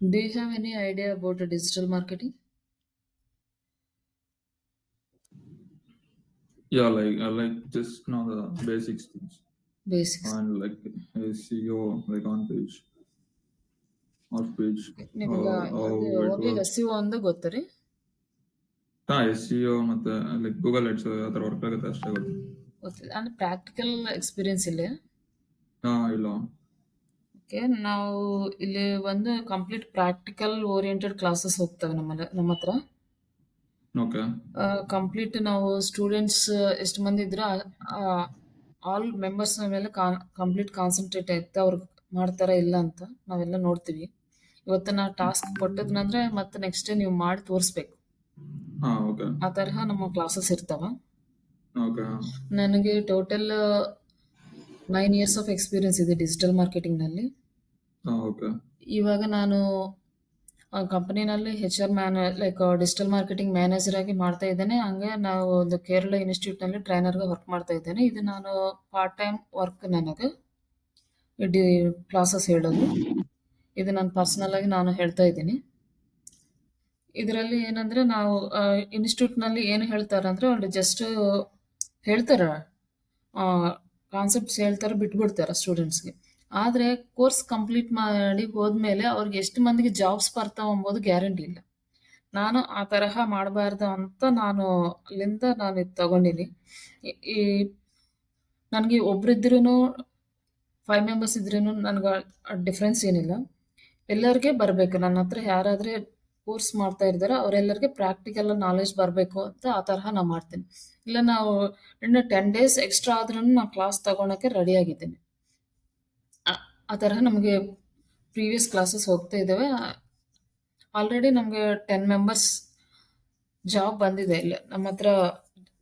Do you have any idea about digital marketing? Yeah, like I like just know the basics things Basics. and like SEO, like on page, off page, ನಿಮಗೆ ಅದು how it only works. S C ಒಂದು ಗೊತ್ತರಿ? SEO ಮತ್ತೆ like Google Ads ಆ ಥರ work ಆಗುತ್ತೆ ಅಷ್ಟೇ ಗೊತ್ತು. ಗೊತ್ತಿಲ್ಲ ಅಂದ್ರೆ ಪ್ರಾಕ್ಟಿಕಲ್ ಎಕ್ಸ್ಪೀರಿಯನ್ಸ್ ಇಲ್ಲ. ಇಲ್ಲ. ಓಕೆ, ನಾವು ಇಲ್ಲಿ ಒಂದು ಕಂಪ್ಲೀಟ್ ಪ್ರಾಕ್ಟಿಕಲ್ ಓರಿಯೆಂಟೆಡ್ ಕ್ಲಾಸಸ್ ಹೋಗ್ತವೆ ನಮ್ಮ ಹತ್ರ. ಓಕೆ. ಕಂಪ್ಲೀಟ್ ನಾವು ಸ್ಟೂಡೆಂಟ್ಸ್ ಎಷ್ಟು ಮಂದಿ ಇದ್ರೆ ಆಲ್ ಮೆಂಬರ್ಸ್ ಮೇಲೆ ಕಂಪ್ಲೀಟ್ ಕಾನ್ಸಂಟ್ರೇಟ್ ಆಯ್ತು ಅವ್ರು ಮಾಡ್ತಾರ ಇಲ್ಲ ಅಂತ ನಾವೆಲ್ಲ ನೋಡ್ತೀವಿ. ಇವತ್ತು ನಾ ಟಾಸ್ಕ್ ಕೊಟ್ಟದ್ನಂದ್ರೆ ಮತ್ತೆ ನೆಕ್ಸ್ಟ್ ಡೇ ನೀವು ಮಾಡಿ ತೋರಿಸ್ಬೇಕು. ಓಕೆ. ಆ ತರಹ ನಮ್ಮ ಕ್ಲಾಸಸ್ ಇರ್ತಾವ. ಓಕೆ. ನನಗೆ ಟೋಟಲ್ 9 ಇಯರ್ಸ್ ಆಫ್ ಎಕ್ಸ್ಪೀರಿಯನ್ಸ್ ಇದೆ ಡಿಜಿಟಲ್ ಮಾರ್ಕೆಟಿಂಗ್ನಲ್ಲಿ. ಓಕೆ. ಇವಾಗ ನಾನು ಕಂಪನಿನಲ್ಲಿ HR like digital marketing manager ಆಗಿ ಮಾಡ್ತಾ ಇದ್ದೇನೆ. ಹಂಗೆ ನಾವು ಒಂದು ಕೇರಳ ಇನ್ಸ್ಟಿಟ್ಯೂಟ್ನಲ್ಲಿ ಟ್ರೈನರ್‌గా ವರ್ಕ್ ಮಾಡ್ತಾ ಇದ್ದೇನೆ. ಇದು ನಾನು ಪಾರ್ಟ್ ಟೈಮ್ ವರ್ಕ್ ನನಗೆ. ಡಿ ಕ್ಲಾಸಸ್ ಹೇಳೋದು. ಇದು ನಾನು ಪರ್ಸನಲ್ ಆಗಿ ನಾನು ಹೇಳ್ತಾ ಇದ್ದೀನಿ. ಇದರಲ್ಲಿ ಏನಂದ್ರೆ ನಾವು ಇನ್ಸ್ಟಿಟ್ಯೂಟ್ನಲ್ಲಿ ಏನು ಹೇಳ್ತಾರಂದ್ರೆ ಅವ್ರು ಜಸ್ಟ್ ಹೇಳ್ತಾರೆ. ಕಾನ್ಸೆಪ್ಟ್ಸ್ ಹೇಳ್ತಾರೆ, ಬಿಟ್ಬಿಡ್ತಾರೆ ಸ್ಟೂಡೆಂಟ್ಸ್‌ಗೆ. ಆದ್ರೆ ಕೋರ್ಸ್ ಕಂಪ್ಲೀಟ್ ಮಾಡಿ ಹೋದ್ಮೇಲೆ ಅವ್ರಿಗೆ ಎಷ್ಟು ಮಂದಿಗೆ ಜಾಬ್ಸ್ ಬರ್ತಾವ ಎಂಬುದು ಗ್ಯಾರಂಟಿ ಇಲ್ಲ. ನಾನು ಆ ತರಹ ಮಾಡಬಾರ್ದು ಅಂತ ಅಲ್ಲಿಂದ ನಾನು ಇದು ತಗೊಂಡಿನಿ. ಈ ಈ ನನಗೆ ಒಬ್ರಿದ್ರೂನು 5 ಮೆಂಬರ್ಸ್ ಇದ್ರೂನು ನನಗೆ ಡಿಫರೆನ್ಸ್ ಏನಿಲ್ಲ. ಎಲ್ಲರಿಗೆ ಬರಬೇಕು. ನನ್ನ ಹತ್ರ ಯಾರಾದ್ರೆ ಕೋರ್ಸ್ ಮಾಡ್ತಾ ಇದ್ದಾರೋ ಅವರೆಲ್ಲರಿಗೆ ಪ್ರಾಕ್ಟಿಕಲ್ ನಾಲೆಡ್ಜ್ ಬರಬೇಕು ಅಂತ ಆ ತರಹ ನಾನು ಮಾಡ್ತೀನಿ. ಇಲ್ಲ ನಾವು ಇನ್ನು 10 ಡೇಸ್ ಎಕ್ಸ್ಟ್ರಾ ಆದ್ರೂನು ನಾನು ಕ್ಲಾಸ್ ತಗೊಳಕ್ಕೆ ರೆಡಿ ಆಗಿದ್ದೀನಿ. ಆ ಆ ತರಹ ನಮಗೆ ಪ್ರೀವಿಯಸ್ ಕ್ಲಾಸಸ್ ಹೋಗ್ತಾ ಇದ್ದಾವೆ. ಆಲ್ರೆಡಿ ನಮಗೆ 10 ಮೆಂಬರ್ಸ್ ಜಾಬ್ ಬಂದಿದೆ ಇಲ್ಲಿ ನಮ್ಮ ಹತ್ರ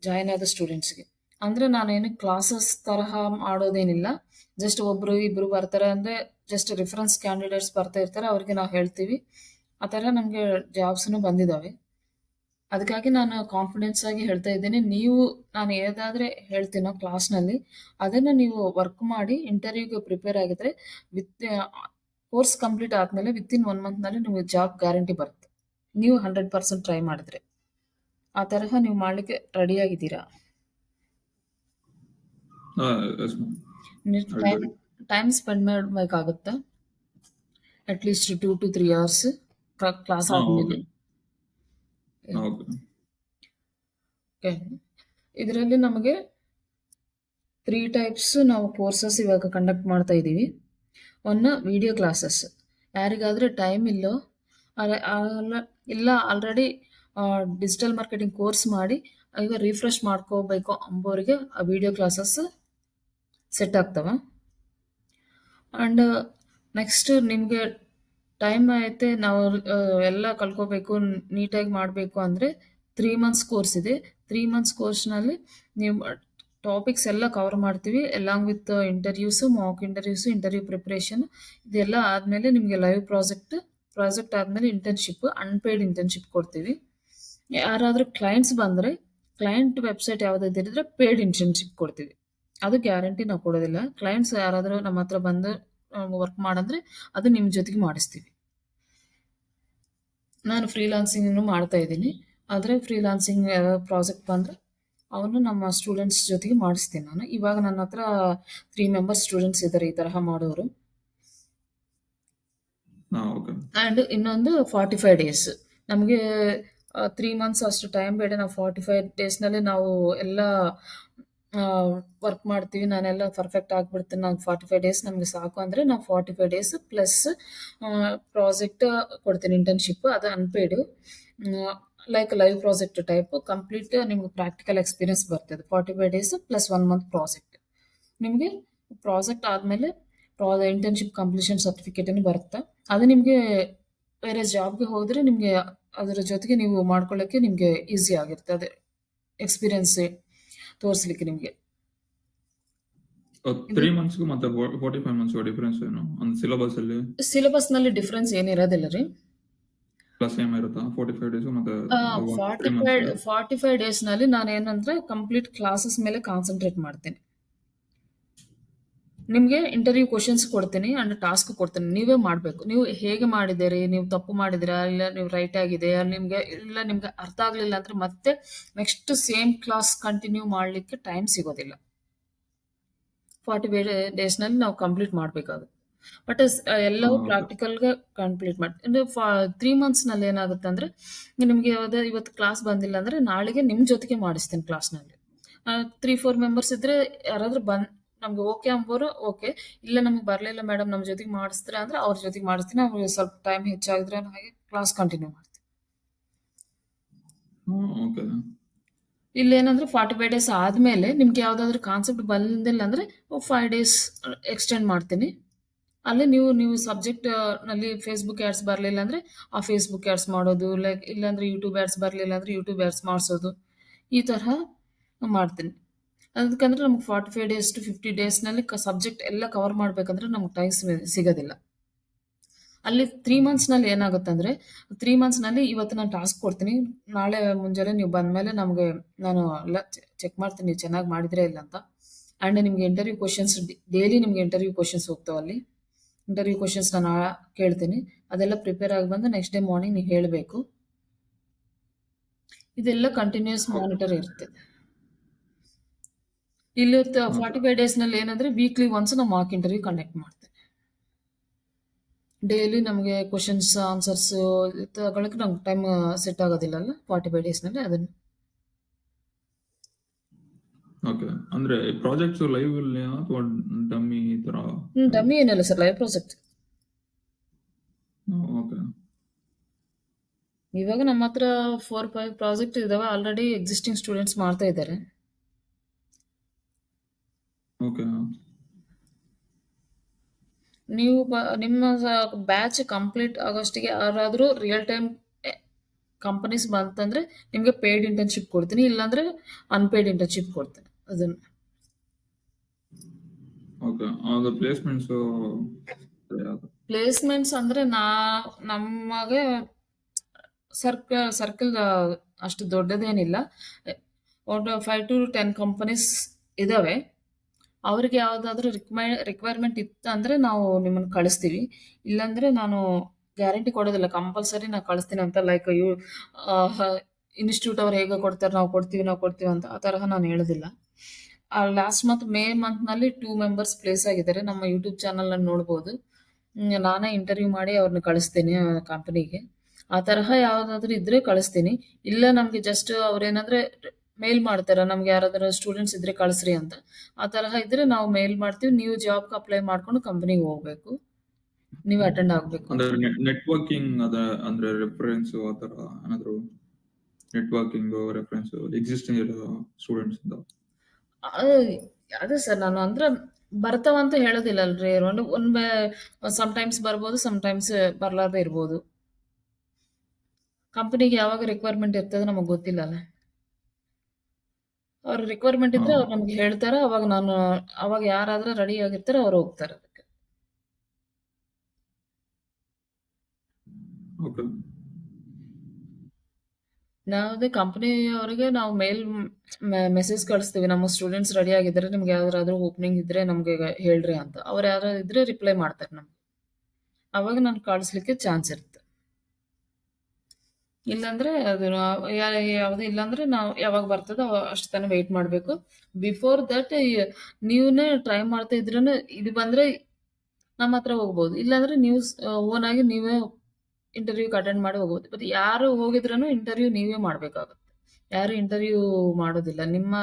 ಜಾಯಿನ್ ಆದ ಸ್ಟೂಡೆಂಟ್ಸ್‌ಗೆ. ಅಂದ್ರೆ ನಾನೇನು ಕ್ಲಾಸಸ್ ತರಹ ಮಾಡೋದೇನಿಲ್ಲ. ಜಸ್ಟ್ ಒಬ್ರು ಇಬ್ರು ಬರ್ತಾರೆ ಅಂದ್ರೆ ಜಸ್ಟ್ ರಿಫರೆನ್ಸ್ ಕ್ಯಾಂಡಿಡೇಟ್ಸ್ ಬರ್ತಾ ಇರ್ತಾರೆ, ಅವ್ರಿಗೆ ನಾವು ಹೇಳ್ತೀವಿ. ಆ ಥರ ನಮಗೆ ಜಾಬ್ಸ್‌ನು ಬಂದಿದ್ದಾವೆ. ಅದಕ್ಕಾಗಿ ನಾನು ಕಾನ್ಫಿಡೆನ್ಸ್ ಆಗಿ ಹೇಳ್ತಾ ಇದ್ದೀನಿ. ನಾನು ಏನಾದ್ರೆ ಹೇಳ್ತೀನೋ ಕ್ಲಾಸ್‌ನಲ್ಲಿ ಅದನ್ನ ನೀವು ವರ್ಕ್ ಮಾಡಿ ಇಂಟರ್ವ್ಯೂಗೆ ಪ್ರಿಪೇರ್ ಆಗಿದ್ರೆ ವಿತ್ ಕೋರ್ಸ್ ಕಂಪ್ಲೀಟ್ ಆದ್ಮೇಲೆ ವಿತಿನ್ 1 ಮಂತ್‌ನಲ್ಲಿ ನಿಮಗೆ ಜಾಬ್ ಗ್ಯಾರಂಟಿ ಬರುತ್ತೆ. ನೀವು 100% ಟ್ರೈ ಮಾಡಿದ್ರೆ. ಆ ತರಹ ನೀವು ಮಾಡ್ಲಿಕ್ಕೆ ರೆಡಿ ಆಗಿದ್ದೀರಾ? Yes ma'am. ನೀವು ಐ ಟೈಮ್ ರೆಡಿ. ಟೈಮ್ ಸ್ಪೆಂಡ್ ಮಾಡಬೇಕಾಗುತ್ತಾ? At least 2 to 3 hours class okay. ಆದ್ಮೇಲೆ. ಓಕೆ. ಓಕೆ. ಇದರಲ್ಲಿ ನಮಗೆ 3 ಟೈಪ್ಸ್ ನಾವು ಕೋರ್ಸಸ್ ಇವಾಗ ಕಂಡಕ್ಟ್ ಮಾಡ್ತಾ ಇದ್ದೀವಿ. ಒಂದು ವಿಡಿಯೋ ಕ್ಲಾಸಸ್. ಯಾರಿಗಾದ್ರೆ ಟೈಮ್ ಇಲ್ಲೋ ಇಲ್ಲ ಆಲ್ರೆಡಿ ಡಿಜಿಟಲ್ ಮಾರ್ಕೆಟಿಂಗ್ ಕೋರ್ಸ್ ಮಾಡಿ ಈಗ ರಿಫ್ರೆಶ್ ಮಾಡ್ಕೋಬೇಕು ಅಂಬೋರಿಗೆ ಆ ವಿಡಿಯೋ ಕ್ಲಾಸಸ್ ಸೆಟ್ ಆಗ್ತವೆ. ಆ್ಯಂಡ್ ನೆಕ್ಸ್ಟ್ ನಿಮಗೆ ಟೈಮ್ ಐತೆ ನಾವು ಎಲ್ಲ ಕಲ್ತ್ಕೋಬೇಕು, ನೀಟಾಗಿ ಮಾಡಬೇಕು ಅಂದರೆ 3 ಮಂತ್ಸ್ ಕೋರ್ಸ್ ಇದೆ. 3 ಮಂತ್ಸ್ ಕೋರ್ಸ್‌ನಲ್ಲಿ ನೀವು ಟಾಪಿಕ್ಸ್ ಎಲ್ಲ ಕವರ್ ಮಾಡ್ತೀವಿ along with interviews, mock interviews, interview preparation ಇದೆಲ್ಲ ಆದಮೇಲೆ ನಿಮಗೆ ಲೈವ್ ಪ್ರಾಜೆಕ್ಟ್ ಆದಮೇಲೆ ಇಂಟರ್ನ್‌ಶಿಪ್, ಅನ್‌ಪೇಯ್ಡ್ ಇಂಟರ್ನ್‌ಶಿಪ್ ಕೊಡ್ತೀವಿ. ಯಾರಾದರೂ ಕ್ಲೈಂಟ್ಸ್ ಬಂದರೆ ಕ್ಲೈಂಟ್ ವೆಬ್ಸೈಟ್ ಯಾವುದಾದ್ರಿದ್ರೆ ಪೇಯ್ಡ್ ಇಂಟರ್ನ್‌ಶಿಪ್ ಕೊಡ್ತೀವಿ. ಅದು ಗ್ಯಾರಂಟಿ ನಾವು ಕೊಡೋದಿಲ್ಲ. ಕ್ಲೈಂಟ್ಸ್ ಯಾರಾದರೂ ನಮ್ಮ ಹತ್ರ ಬಂದು ವರ್ಕ್ ಮಾಡಂದ್ರೆ ಅದು ನಿಮ್ಮ ಜೊತೆಗೆ ಮಾಡಿಸ್ತೀವಿ. ನಾನು ಫ್ರೀಲಾನ್ಸಿಂಗ್‌ನು ಮಾಡ್ತಾ ಇದ್ದೀನಿ. ಆದರೆ ಫ್ರೀಲಾನ್ಸಿಂಗ್ ಪ್ರಾಜೆಕ್ಟ್ ಬಂದರೆ ಅವನ್ನು ನಮ್ಮ ಸ್ಟೂಡೆಂಟ್ಸ್ ಜೊತೆಗೆ ಮಾಡಿಸ್ತೀನಿ ನಾನು. ಇವಾಗ ನನ್ನ ಹತ್ರ 3 ಮೆಂಬರ್ಸ್ ಸ್ಟೂಡೆಂಟ್ಸ್ ಇದ್ದಾರೆ ಈ ತರಹ ಮಾಡೋರು. ಓಕೆ. ಆ್ಯಂಡ್ ಇನ್ನೊಂದು 45 ಡೇಸ್. ನಮಗೆ 3 ಮಂತ್ಸ್ ಅಷ್ಟು ಟೈಮ್ ಬೇಡ. ನಾವು 45 ಡೇಸ್‌ನಲ್ಲಿ ನಾವು ಎಲ್ಲ ವರ್ಕ್ ಮಾಡ್ತೀವಿ. ನಾನೆಲ್ಲ ಪರ್ಫೆಕ್ಟ್ ಆಗಿಬಿಡ್ತೀನಿ. ನಾನು 45 ಡೇಸ್ ನಮಗೆ ಸಾಕು ಅಂದರೆ ನಾವು 45 ಡೇಸ್ ಪ್ಲಸ್ ಪ್ರಾಜೆಕ್ಟ್ ಕೊಡ್ತೀನಿ ಇಂಟರ್ನ್‌ಶಿಪ್. ಅದು unpaid. Like live project type complete ನಿಮ್ಗೆ ಪ್ರಾಕ್ಟಿಕಲ್ ಎಕ್ಸ್ಪೀರಿಯನ್ಸ್ ಬರ್ತದೆ. 45 ಡೇಸ್ ಪ್ಲಸ್ 1 ಮಂತ್ ಪ್ರಾಜೆಕ್ಟ್. ನಿಮಗೆ ಪ್ರಾಜೆಕ್ಟ್ ಆದಮೇಲೆ ಇಂಟರ್ನ್‌ಶಿಪ್ ಕಂಪ್ಲೀಷನ್ ಸರ್ಟಿಫಿಕೇಟನ್ನು ಬರುತ್ತೆ. ಅದು ನಿಮಗೆ ಬೇರೆ ಜಾಬ್‌ಗೆ ಹೋದ್ರೆ ನಿಮಗೆ ಅದರ ಜೊತೆಗೆ ನೀವು ಮಾಡ್ಕೊಳ್ಳೋಕ್ಕೆ ನಿಮಗೆ ಈಸಿ ಆಗಿರ್ತದೆ. ಎಕ್ಸ್ಪೀರಿಯನ್ಸ್ ತೋರಿಸ್ಲಿಕ್ಕೆ ನಿಮಗೆ. 3 ಮಂತ್ಸ್‌ಗೂ ಮತ್ತೆ 45 ಮಂತ್ಸ್‌ಗೂ ಡಿಫರೆನ್ಸ್ ಏನು? ಒಂದು ಸಿಲೆಬಸಲ್ಲಿ ಸಿಲೆಬಸ್‌ನಲ್ಲಿ ಡಿಫರೆನ್ಸ್ ಏನಿರೋದಿಲ್ಲ ರೀ. ಪ್ಲಸ್ ಸೇಮ್ ಇರುತ್ತಾ? 45 ಡೇಸು ಮತ್ತೆ 3 ಮಂತ್ಸ್‌ಗೆ? 45 ಡೇಸ್‌ನಲ್ಲಿ ನಾನೇನಂದ್ರೆ ಕಂಪ್ಲೀಟ್ ಕ್ಲಾಸಸ್ ಮೇಲೆ ಕಾನ್ಸಂಟ್ರೇಟ್ ಮಾಡ್ತೀನಿ. ನಿಮಗೆ ಇಂಟರ್ವ್ಯೂ ಕ್ವಶನ್ಸ್ ಕೊಡ್ತೀನಿ ಅಂಡ್ ಟಾಸ್ಕ್ ಕೊಡ್ತೀನಿ. ನೀವೇ ಮಾಡಬೇಕು. ನೀವು ಹೇಗೆ ಮಾಡಿದ್ದೀರಿ? ನೀವು ತಪ್ಪು ಮಾಡಿದ್ದೀರಾ? ಇಲ್ಲ ನೀವು ರೈಟ್ ಆಗಿದೆಯಾ? ನಿಮ್ಗೆ ಅರ್ಥ ಆಗಲಿಲ್ಲ ಅಂದ್ರೆ ಮತ್ತೆ ನೆಕ್ಸ್ಟ್ ಸೇಮ್ ಕ್ಲಾಸ್ ಕಂಟಿನ್ಯೂ ಮಾಡಲಿಕ್ಕೆ ಟೈಮ್ ಸಿಗೋದಿಲ್ಲ. 45 ಡೇಸ್ನಲ್ಲಿ ನಾವು ಕಂಪ್ಲೀಟ್ ಮಾಡಬೇಕಾಗುತ್ತೆ. ಬಟ್ ಎಲ್ಲವೂ ಓಕೆ. ಪ್ರಾಕ್ಟಿಕಲ್ಗೆ ಕಂಪ್ಲೀಟ್ ಮಾಡಿ. 3 ಮಂತ್ಸ್ನಲ್ಲಿ ಏನಾಗುತ್ತೆ ಅಂದರೆ ನಿಮಗೆ ಯಾವುದೇ ಇವತ್ತು ಕ್ಲಾಸ್ ಬಂದಿಲ್ಲ ಅಂದರೆ ನಾಳೆಗೆ ನಿಮ್ಮ ಜೊತೆಗೆ ಮಾಡಿಸ್ತೀನಿ ಕ್ಲಾಸ್ನಲ್ಲಿ. 3-4 ಮೆಂಬರ್ಸ್ ಇದ್ದರೆ ಯಾರಾದರೂ ನಮ್ಗೆ ಓಕೆ ಅಂಬೋರು ಓಕೆ, ಇಲ್ಲ ನಮಗೆ ಬರಲಿಲ್ಲ ಮೇಡಮ್ ನಮ್ಮ ಜೊತೆಗೆ ಮಾಡಿಸ್ತೀರಾ ಅಂದರೆ ಅವ್ರ ಜೊತೆಗೆ ಮಾಡಿಸ್ತೀನಿ. ಅವ್ರಿಗೆ ಸ್ವಲ್ಪ ಟೈಮ್ ಹೆಚ್ಚಾಗಿದ್ರೆ ಹಾಗೆ ಕ್ಲಾಸ್ ಕಂಟಿನ್ಯೂ ಮಾಡ್ತೀನಿ. ಓಕೆ. ಇಲ್ಲೇನಂದ್ರೆ 45 ಡೇಸ್ ಆದಮೇಲೆ ನಿಮ್ಗೆ ಯಾವುದಾದ್ರೂ ಕಾನ್ಸೆಪ್ಟ್ ಬಂದಿಲ್ಲ ಅಂದರೆ 5 ಡೇಸ್ ಎಕ್ಸ್ಟೆಂಡ್ ಮಾಡ್ತೀನಿ. ಅಲ್ಲಿ ನೀವು ಸಬ್ಜೆಕ್ಟ್ನಲ್ಲಿ ಫೇಸ್ಬುಕ್ ಆ್ಯಡ್ಸ್ ಬರಲಿಲ್ಲ ಅಂದರೆ ಆ ಫೇಸ್ಬುಕ್ ಆ್ಯಡ್ಸ್ ಮಾಡೋದು, ಲೈಕ್ ಇಲ್ಲಾಂದರೆ ಯೂಟ್ಯೂಬ್ ಆ್ಯಡ್ಸ್ ಬರಲಿಲ್ಲ ಅಂದರೆ ಯೂಟ್ಯೂಬ್ ಆ್ಯಡ್ಸ್ ಮಾಡಿಸೋದು, ಈ ತರಹ ಮಾಡ್ತೀನಿ. ಅದಕ್ಕಂದ್ರೆ ನಮ್ಗೆ 45 ಡೇಸ್ ಟು 50 ಡೇಸ್ನಲ್ಲಿ ಸಬ್ಜೆಕ್ಟ್ ಎಲ್ಲ ಕವರ್ ಮಾಡಬೇಕಂದ್ರೆ ನಮ್ಗೆ ಟೈಮ್ ಸಿಗೋದಿಲ್ಲ. ಅಲ್ಲಿ 3 ಮಂತ್ಸ್ನಲ್ಲಿ ಏನಾಗುತ್ತೆ ಅಂದರೆ 3 ಮಂತ್ಸ್ನಲ್ಲಿ ಇವತ್ತು ನಾನು ಟಾಸ್ಕ್ ಕೊಡ್ತೀನಿ. ನಾಳೆ ಮುಂಜಾನೆ ನೀವು ಬಂದಮೇಲೆ ನಾನು ಎಲ್ಲ ಚೆಕ್ ಮಾಡ್ತೀನಿ ನೀವು ಚೆನ್ನಾಗಿ ಮಾಡಿದ್ರೆ ಇಲ್ಲ ಅಂತ. ಆ್ಯಂಡ್ ನಿಮಗೆ ಇಂಟರ್ವ್ಯೂ ಕ್ವಶನ್ಸ್ ಡೈಲಿ ನಿಮಗೆ ಇಂಟರ್ವ್ಯೂ ಕ್ವಶನ್ಸ್ ಹೋಗ್ತಾವೆ ಅಲ್ಲಿ. ಇಂಟರ್ವ್ಯೂ ಕ್ವಶನ್ಸ್ ನಾನು ಕೇಳ್ತೀನಿ. ಅದೆಲ್ಲ ಪ್ರಿಪೇರ್ ಆಗಿ ಬಂದು ನೆಕ್ಸ್ಟ್ ಡೇ ಮಾರ್ನಿಂಗ್ ನೀವು ಹೇಳಬೇಕು. ಇದೆಲ್ಲ ಕಂಟಿನ್ಯೂಸ್ ಮಾನಿಟರ್ ಇರುತ್ತೆ. ಇಲ್ಲಿ 45 ಡೇಸ್ನಲ್ಲಿ ಏನಂದರೆ ವೀಕ್ಲಿ ಒನ್ಸ್ ನಾವು ಮಾರ್ಕ್ ಇಂಟರ್ವ್ಯೂ ಕಂಡಕ್ಟ್ ಮಾಡ್ತೀವಿ. ಡೈಲಿ ನಮಗೆ ಕ್ವಶನ್ಸ್ ಆನ್ಸರ್ಸ್ ತಗೊಳಕ್ಕೆ ನಮ್ಗೆ ಟೈಮ್ ಸೆಟ್ ಆಗೋದಿಲ್ಲಲ್ಲ 45 ಡೇಸ್ನಲ್ಲಿ. ಅದನ್ನು ಓಕೆ. ಅಂದ್ರೆ ಪ್ರಾಜೆಕ್ಟ್ಸ್ ಲೈವ್ ಅಲ್ಲಿ ಅಥವಾ ಡಮ್ಮಿ ಈ ತರ? ಡಮ್ಮಿ ಏನಿಲ್ಲ ಸರ್, ಲೈವ್ ಪ್ರಾಜೆಕ್ಟ್. ಓಕೆ. ಇವಾಗ ನಮ್ಮ ಹತ್ರ 4-5 ಪ್ರಾಜೆಕ್ಟ್ ಇದಾವೆ. ಆಲ್ರೆಡಿ ಎಕ್ಸಿಸ್ಟಿಂಗ್ ಸ್ಟೂಡೆಂಟ್ಸ್ ಮಾಡ್ತಾ ಇದ್ದಾರೆ. ಓಕೆ. ನೀವು ನಿಮ್ಮ ಬ್ಯಾಚ್ ಕಂಪ್ಲೀಟ್ ಆಗೋಷ್ಟಿಗೆ ಯಾರಾದರೂ ರಿಯಲ್ ಟೈಮ್ ಕಂಪನೀಸ್ ಬಂತಂದ್ರೆ ನಿಮಗೆ ಪೇಯ್ಡ್ ಇಂಟರ್ನ್ಶಿಪ್ ಕೊಡ್ತೀನಿ, ಇಲ್ಲಾಂದ್ರೆ ಅನ್ಪೇಯ್ಡ್ ಇಂಟರ್ನ್ಶಿಪ್ ಕೊಡ್ತೀನಿ. ಅದನ್ನು ಓಕೆ. ಅದು ಪ್ಲೇಸ್ಮೆಂಟ್ಸ್ ಅಂದರೆ ನಮಗೆ ಸರ್ಕಲ್ ಅಷ್ಟು ದೊಡ್ಡದೇನಿಲ್ಲ. ಒಂದು 5 to 10 ಕಂಪನೀಸ್ ಇದ್ದಾವೆ. ಅವ್ರಿಗೆ ಯಾವುದಾದ್ರೂ ರಿಕ್ವೈರ್ಮೆಂಟ್ ಇತ್ತು ಅಂದರೆ ನಾವು ನಿಮ್ಮನ್ನು ಕಳಿಸ್ತೀವಿ. ಇಲ್ಲಾಂದರೆ ನಾನು ಗ್ಯಾರಂಟಿ ಕೊಡೋದಿಲ್ಲ ಕಂಪಲ್ಸರಿ ನಾನು ಕಳಿಸ್ತೀನಿ ಅಂತ. ಲೈಕ್ ಇನ್ಸ್ಟಿಟ್ಯೂಟ್ ಅವ್ರು ಹೇಗೆ ಕೊಡ್ತಾರೆ ನಾವು ಕೊಡ್ತೀವಿ ಅಂತ ಆ ತರಹ ನಾನು ಹೇಳೋದಿಲ್ಲ. ಲಾಸ್ಟ್ ಮೇ ಮಂತ್ನಲ್ಲಿ 2 ಮೆಂಬರ್ಸ್ ಪ್ಲೇಸ್ ಆಗಿದ್ದಾರೆ. ನಮ್ಮ ಯೂಟ್ಯೂಬ್ ಚಾನಲಲ್ಲಿ ನೋಡ್ಬೋದು. ನಾನೇ ಇಂಟರ್ವ್ಯೂ ಮಾಡಿ ಅವ್ರನ್ನ ಕಳಿಸ್ತೀನಿ ಕಂಪನಿಗೆ. ಆ ತರಹ ಯಾವುದಾದ್ರೂ ಇದ್ರೆ ಕಳಿಸ್ತೀನಿ. ಇಲ್ಲ ನಮಗೆ ಜಸ್ಟ್ ಅವ್ರೇನಾದ್ರೆ ಮೇಲ್ ಮಾಡ್ತಾರೆ, ನಮ್ಗೆ ಯಾರಾದ್ರೂ ಸ್ಟೂಡೆಂಟ್ಸ್ ಇದ್ರೆ ಕಳಿಸ್ರಿ ಅಂತ. ಆ ತರಹ ಇದ್ರೆ ನಾವು ಮೇಲ್ ಮಾಡ್ತೀವಿ. ನೀವು ಜಾಬ್ಗೆ ಅಪ್ಲೈ ಮಾಡ್ಕೊಂಡು ಕಂಪನಿಗೆ ಹೋಗ್ಬೇಕು, ನೀವು ಅಟೆಂಡ್ ಆಗಬೇಕು. ಅಂದ್ರೆ ನೆಟ್ವರ್ಕಿಂಗ್ ಅಂದ್ರೆ ರೆಫರೆನ್ಸ್ ಆ ತರ ಏನಾದ್ರು ನೆಟ್ವರ್ಕಿಂಗ್ ರೆಫರೆನ್ಸ್ ಎಕ್ಸಿಸ್ಟಿಂಗ್ ಇರೋ ಸ್ಟೂಡೆಂಟ್ಸ್ ಇಂದ? ಅದೇ ಸರ್, ನಾನು ಅಂದ್ರೆ ಬರ್ತಾವಂತ ಹೇಳೋದಿಲ್ಲ ಅಲ್ರಿ. ಸಮ್ಟೈಮ್ಸ್ ಬರ್ಬೋದು, ಸಮ್ಟೈಮ್ಸ್ ಬರ್ಲಾರ್ದೆ ಇರ್ಬೋದು. ಕಂಪನಿಗೆ ಯಾವಾಗ ರಿಕ್ವೈರ್ಮೆಂಟ್ ಇರ್ತದೆ ನಮಗೆ ಗೊತ್ತಿಲ್ಲಲ್ಲ. ಅವ್ರ ರಿಕ್ವೈರ್ಮೆಂಟ್ ಇದ್ರೆ ಅವ್ರು ನಮ್ಗೆ ಹೇಳ್ತಾರೆ. ಅವಾಗ ಯಾರಾದ್ರೂ ರೆಡಿ ಆಗಿರ್ತಾರೆ ಅವ್ರು ಹೋಗ್ತಾರೆ ಅದಕ್ಕೆ. ಓಕೆ. ಯಾವುದೇ ಕಂಪನಿಯವರಿಗೆ ನಾವು ಮೆಸೇಜ್ ಕಳಿಸ್ತೀವಿ, ನಮ್ಮ ಸ್ಟೂಡೆಂಟ್ಸ್ ರೆಡಿ ಆಗಿದ್ದಾರೆ, ನಿಮ್ಗೆ ಯಾವ್ದಾದ್ರು ಓಪನಿಂಗ್ ಇದ್ರೆ ನಮ್ಗೆ ಹೇಳ್ರಿ ಅಂತ. ಅವ್ರು ಯಾರು ಇದ್ರೆ ರಿಪ್ಲೈ ಮಾಡ್ತಾರೆ ನಮ್ಗೆ. ಅವಾಗ ನಾನು ಕಳಿಸ್ಲಿಕ್ಕೆ ಚಾನ್ಸ್ ಇರುತ್ತೆ. ಇಲ್ಲಾಂದ್ರೆ ಅದು ಯಾವುದು ಇಲ್ಲಾಂದ್ರೆ ನಾವು ಯಾವಾಗ ಬರ್ತದೋ ಅಷ್ಟು ತನಕ ವೆಯ್ಟ್ ಮಾಡಬೇಕು. ಬಿಫೋರ್ ದಟ್ ನೀವೇ ಟ್ರೈ ಮಾಡ್ತಾ ಇದ್ರೂ ಇದು ಬಂದ್ರೆ ನಮ್ಮ ಹತ್ರ ಹೋಗ್ಬೋದು. ಇಲ್ಲಾಂದ್ರೆ ನೀವು ಓನ್ ಆಗಿ ನೀವೇ ಇಂಟರ್ವ್ಯೂಗೆ ಅಟೆಂಡ್ ಮಾಡಿ ಹೋಗ್ಬೋದು. ಬಟ್ ಯಾರು ಹೋಗಿದ್ರೂ ಇಂಟರ್ವ್ಯೂ ನೀವೇ ಮಾಡಬೇಕಾಗುತ್ತೆ. ಯಾರು ಇಂಟರ್ವ್ಯೂ ಮಾಡೋದಿಲ್ಲ. ನಿಮ್ಮ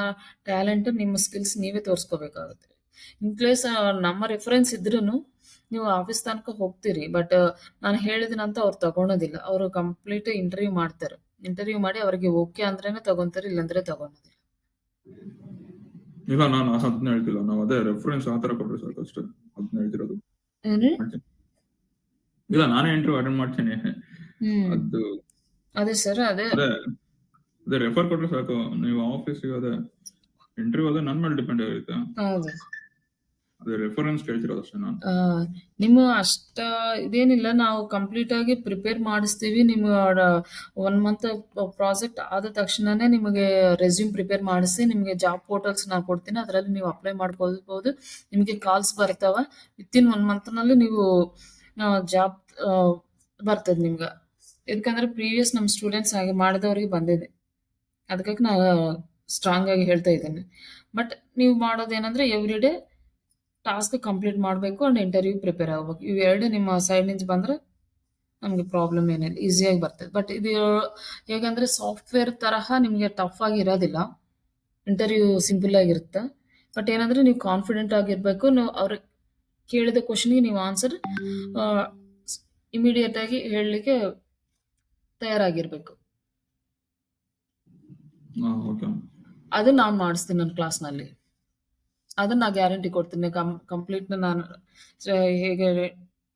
ಟ್ಯಾಲೆಂಟ್, ನಿಮ್ಮ ಸ್ಕಿಲ್ಸ್ ನೀವೇ ತೋರಿಸ್ಕೋಬೇಕಾಗುತ್ತೆ. ಇನ್ ಕೇಸ್ ನಮ್ಮ ರೆಫರೆನ್ಸ್ ಇದ್ರೂ ನೀವು ಆಫೀಸ್ ತನಕ ಹೋಗ್ತೀರಿ, ಬಟ್ ನಾನು ಹೇಳಿದಿನಂತ ಅವ್ರು ತಗೊಳೋದಿಲ್ಲ. ಅವರು ಕಂಪ್ಲೀಟ್ ಇಂಟರ್ವ್ಯೂ ಮಾಡ್ತಾರೆ. ಇಂಟರ್ವ್ಯೂ ಮಾಡಿ ಅವ್ರಿಗೆ ಓಕೆ ಅಂದ್ರೇನೆ ತಗೊಂತಾರೆ, ಇಲ್ಲಾಂದ್ರೆ ತಗೊಳೋದಿಲ್ಲ. ಇಲ್ಲ, ನಾನು ಅದನ್ನ ಹೇಳ್ತಿಲ್ಲ. ನಾವು ಅದೇ ರೆಫರೆನ್ಸ್ ಆ ತರ ಕೊಟ್ರೆ ಸಾಕು ಅಷ್ಟೇ, ಅದನ್ನ ಹೇಳ್ತಿರೋದು. ಇಲ್ಲ, ನಾನೇ ಇಂಟರ್ವ್ಯೂ ಅಟೆಂಡ್ ಮಾಡ್ತೀನಿ. ಅದು ಅದೇ ಸರ್, ಅದೇ ರೆಫರ್ ಕೊಟ್ರೆ ಸಾಕು. ನೀವು ಆಫೀಸಿಗೆ ಅದೇ ಇಂಟರ್ವ್ಯೂ ಅದೇ ನನ್ನ ಮೇಲೆ ಡಿಪೆಂಡ್ ಆಗಿರುತ್ತೆ. ಹೌದು. ಅದೇ ರೆಫರೆನ್ಸ್ ಕೇಳ್ತಿರೋದು ಅಷ್ಟೇ ನಾನು. ನಿಮ್ಮ ಅಷ್ಟ ಇದೇನಿಲ್ಲ, ನಾವು ಕಂಪ್ಲೀಟ್ ಆಗಿ ಪ್ರಿಪೇರ್ ಮಾಡಿಸ್ತೀವಿ. ನಿಮ್ಮ 1 ಮಂತ್ ಪ್ರಾಜೆಕ್ಟ್ ಆದ ತಕ್ಷಣನೇ ನಿಮಗೆ ರೆಸ್ಯೂಮ್ ಪ್ರಿಪೇರ್ ಮಾಡಿಸಿ ನಿಮಗೆ ಜಾಬ್ ಪೋರ್ಟಲ್ಸ್ ನಾನು ಕೊಡ್ತೀನಿ. ಅದರಲ್ಲಿ ನೀವು ಅಪ್ಲೈ ಮಾಡ್ಕೊಳ್ಬೋದು. ನಿಮಗೆ ಕಾಲ್ಸ್ ಬರ್ತಾವ. ವಿತಿನ್ 1 ಮಂತ್‌ನಲ್ಲಿ ನೀವು ಜಾಬ್ ಬರ್ತದೆ ನಿಮ್ಗೆ. ಯಾಕಂದ್ರೆ ಪ್ರೀವಿಯಸ್ ನಮ್ಮ ಸ್ಟೂಡೆಂಟ್ಸ್ ಹಾಗೆ ಮಾಡಿದವರಿಗೆ ಬಂದಿದೆ. ಅದಕ್ಕಾಗಿ ನಾನು ಸ್ಟ್ರಾಂಗ್ ಆಗಿ ಹೇಳ್ತಾ ಇದ್ದೇನೆ. ಬಟ್ ನೀವು ಮಾಡೋದೇನಂದ್ರೆ ಎವ್ರಿ ಡೇ ಟಾಸ್ಕ್ ಕಂಪ್ಲೀಟ್ ಮಾಡಬೇಕು ಅಂಡ್ ಇಂಟರ್ವ್ಯೂ ಪ್ರಿಪೇರ್ ಆಗಬೇಕು. ಇವೆರಡು ನಿಮ್ಮ ಸೈಡ್ ನಿಂದ ಬಂದ್ರೆ ನಮಗೆ ಪ್ರಾಬ್ಲಮ್ ಏನಿಲ್ಲ, ಈಸಿಯಾಗಿ ಬರ್ತದೆ. ಬಟ್ ಇದು ಹೇಗಂದ್ರೆ ಸಾಫ್ಟ್ವೇರ್ ತರಹ ನಿಮಗೆ ಟಫ್ ಆಗಿ ಇರೋದಿಲ್ಲ. ಇಂಟರ್ವ್ಯೂ ಸಿಂಪಲ್ ಆಗಿರುತ್ತೆ. ಬಟ್ ಏನಂದ್ರೆ ನೀವು ಕಾನ್ಫಿಡೆಂಟ್ ಆಗಿರ್ಬೇಕು. ನೀವು ಅವ್ರು ಕೇಳಿದ ಕ್ವಶನ್ಗೆ ನೀವು ಆನ್ಸರ್ ಇಮಿಡಿಯೇಟ್ ಆಗಿ ಹೇಳಲಿಕ್ಕೆ ತಯಾರಾಗಿರ್ಬೇಕು. ಓಕೆ. ಅದು ನಾನು ಮಾಡಿಸ್ತೀನಿ ನನ್ನ ಕ್ಲಾಸ್ನಲ್ಲಿ. ಅದನ್ನ ನಾ ಗ್ಯಾರಂಟಿ ಕೊಡ್ತೀನಿ. ಕಂಪ್ಲೀಟ್ ನಾನು ಹೇಗೆ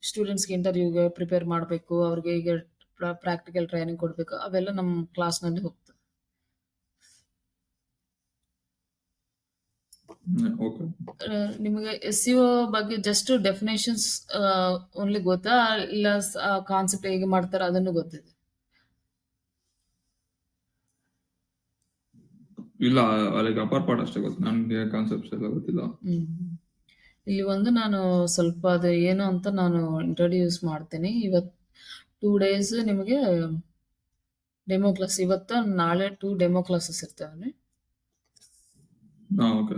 ಸ್ಟೂಡೆಂಟ್ಸ್ಗೆ ಇಂಟರ್ವ್ಯೂಗೆ ಪ್ರಿಪೇರ್ ಮಾಡಬೇಕು, ಅವ್ರಿಗೆ ಹೇಗೆ ಪ್ರಾಕ್ಟಿಕಲ್ ಟ್ರೈನಿಂಗ್ ಕೊಡಬೇಕು, ಅವೆಲ್ಲ ನಮ್ಮ ಕ್ಲಾಸ್ನಲ್ಲಿ ಹೋಗ್ತದೆ. ಓಕೆ. ನಿಮಗೆ SEO ಬಗ್ಗೆ ಜಸ್ಟ್ ಡೆಫಿನೇಷನ್ಸ್ ಓನ್ಲಿ ಗೊತ್ತಾ, ಇಲ್ಲ ಕಾನ್ಸೆಪ್ಟ್ ಹೇಗೆ ಮಾಡ್ತಾರೆ ಅದನ್ನು ಗೊತ್ತಿದೆ? ಇಲ್ಲ, ಲೈಕ್ ಅಪಾರ್ ಪಾರ್ಟ್ ಅಷ್ಟೇ ಗೊತ್ತು, ನನಗೆ ಕಾನ್ಸೆಪ್ಟ್ಸ್ ಎಲ್ಲ ಗೊತ್ತಿಲ್ಲ. ಇಲ್ಲಿ ಒಂದು ನಾನು ಸ್ವಲ್ಪ ಅದು ಏನು ಅಂತ ನಾನು ಇಂಟ್ರೊಡ್ಯೂಸ್ ಮಾಡ್ತೀನಿ. ಇವತ್ತು 2 ಡೇಸ್ ನಿಮಗೆ ಡೆಮೋ ಕ್ಲಾಸ್. ಇವತ್ತು ನಾಳೆ 2 ಡೆಮೋ ಕ್ಲಾಸಸ್ ಇರ್ತವೆ. Okay.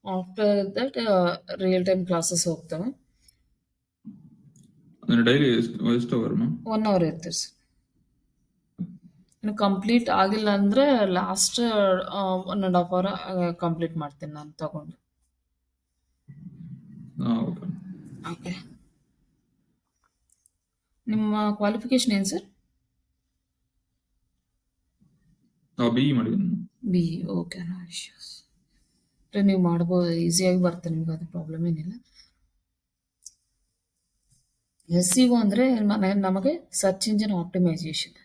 After that real time classes ಹೋಗ್ತವೆ. ಅಂದ್ರೆ ಡೈಲಿ ಎಷ್ಟು ಅವರ್ ಮ್ಯಾಮ್? 1 ಅವರ್ ಇರ್ತದೆ ಸರ್. ಇನ್ನು ಕಂಪ್ಲೀಟ್ ಆಗಿಲ್ಲ ಅಂದ್ರೆ ಲಾಸ್ಟ್ 1.5 ಅವರ್ ಕಂಪ್ಲೀಟ್ ಮಾಡ್ತೀನಿ ನಾನು ತಗೊಂಡು. ಓಕೆ. ಓಕೆ. ನಿಮ್ಮ ಕ್ವಾಲಿಫಿಕೇಶನ್ ಏನು ಸರ್? BE ಮಾಡಿದ್ದೀನಿ. BE. Okay, no issues. ನೀವು ಮಾಡ್ಬೋದು, ಈಸಿಯಾಗಿ ಬರ್ತದೆ ನಿಮ್ಗೆ, ಅದು ಪ್ರಾಬ್ಲಮ್ ಏನಿಲ್ಲ. SEO ಅಂದರೆ ನಮಗೆ ಸರ್ಚ್ ಇಂಜಿನ್ ಆಪ್ಟಿಮೈಸೇಷನ್.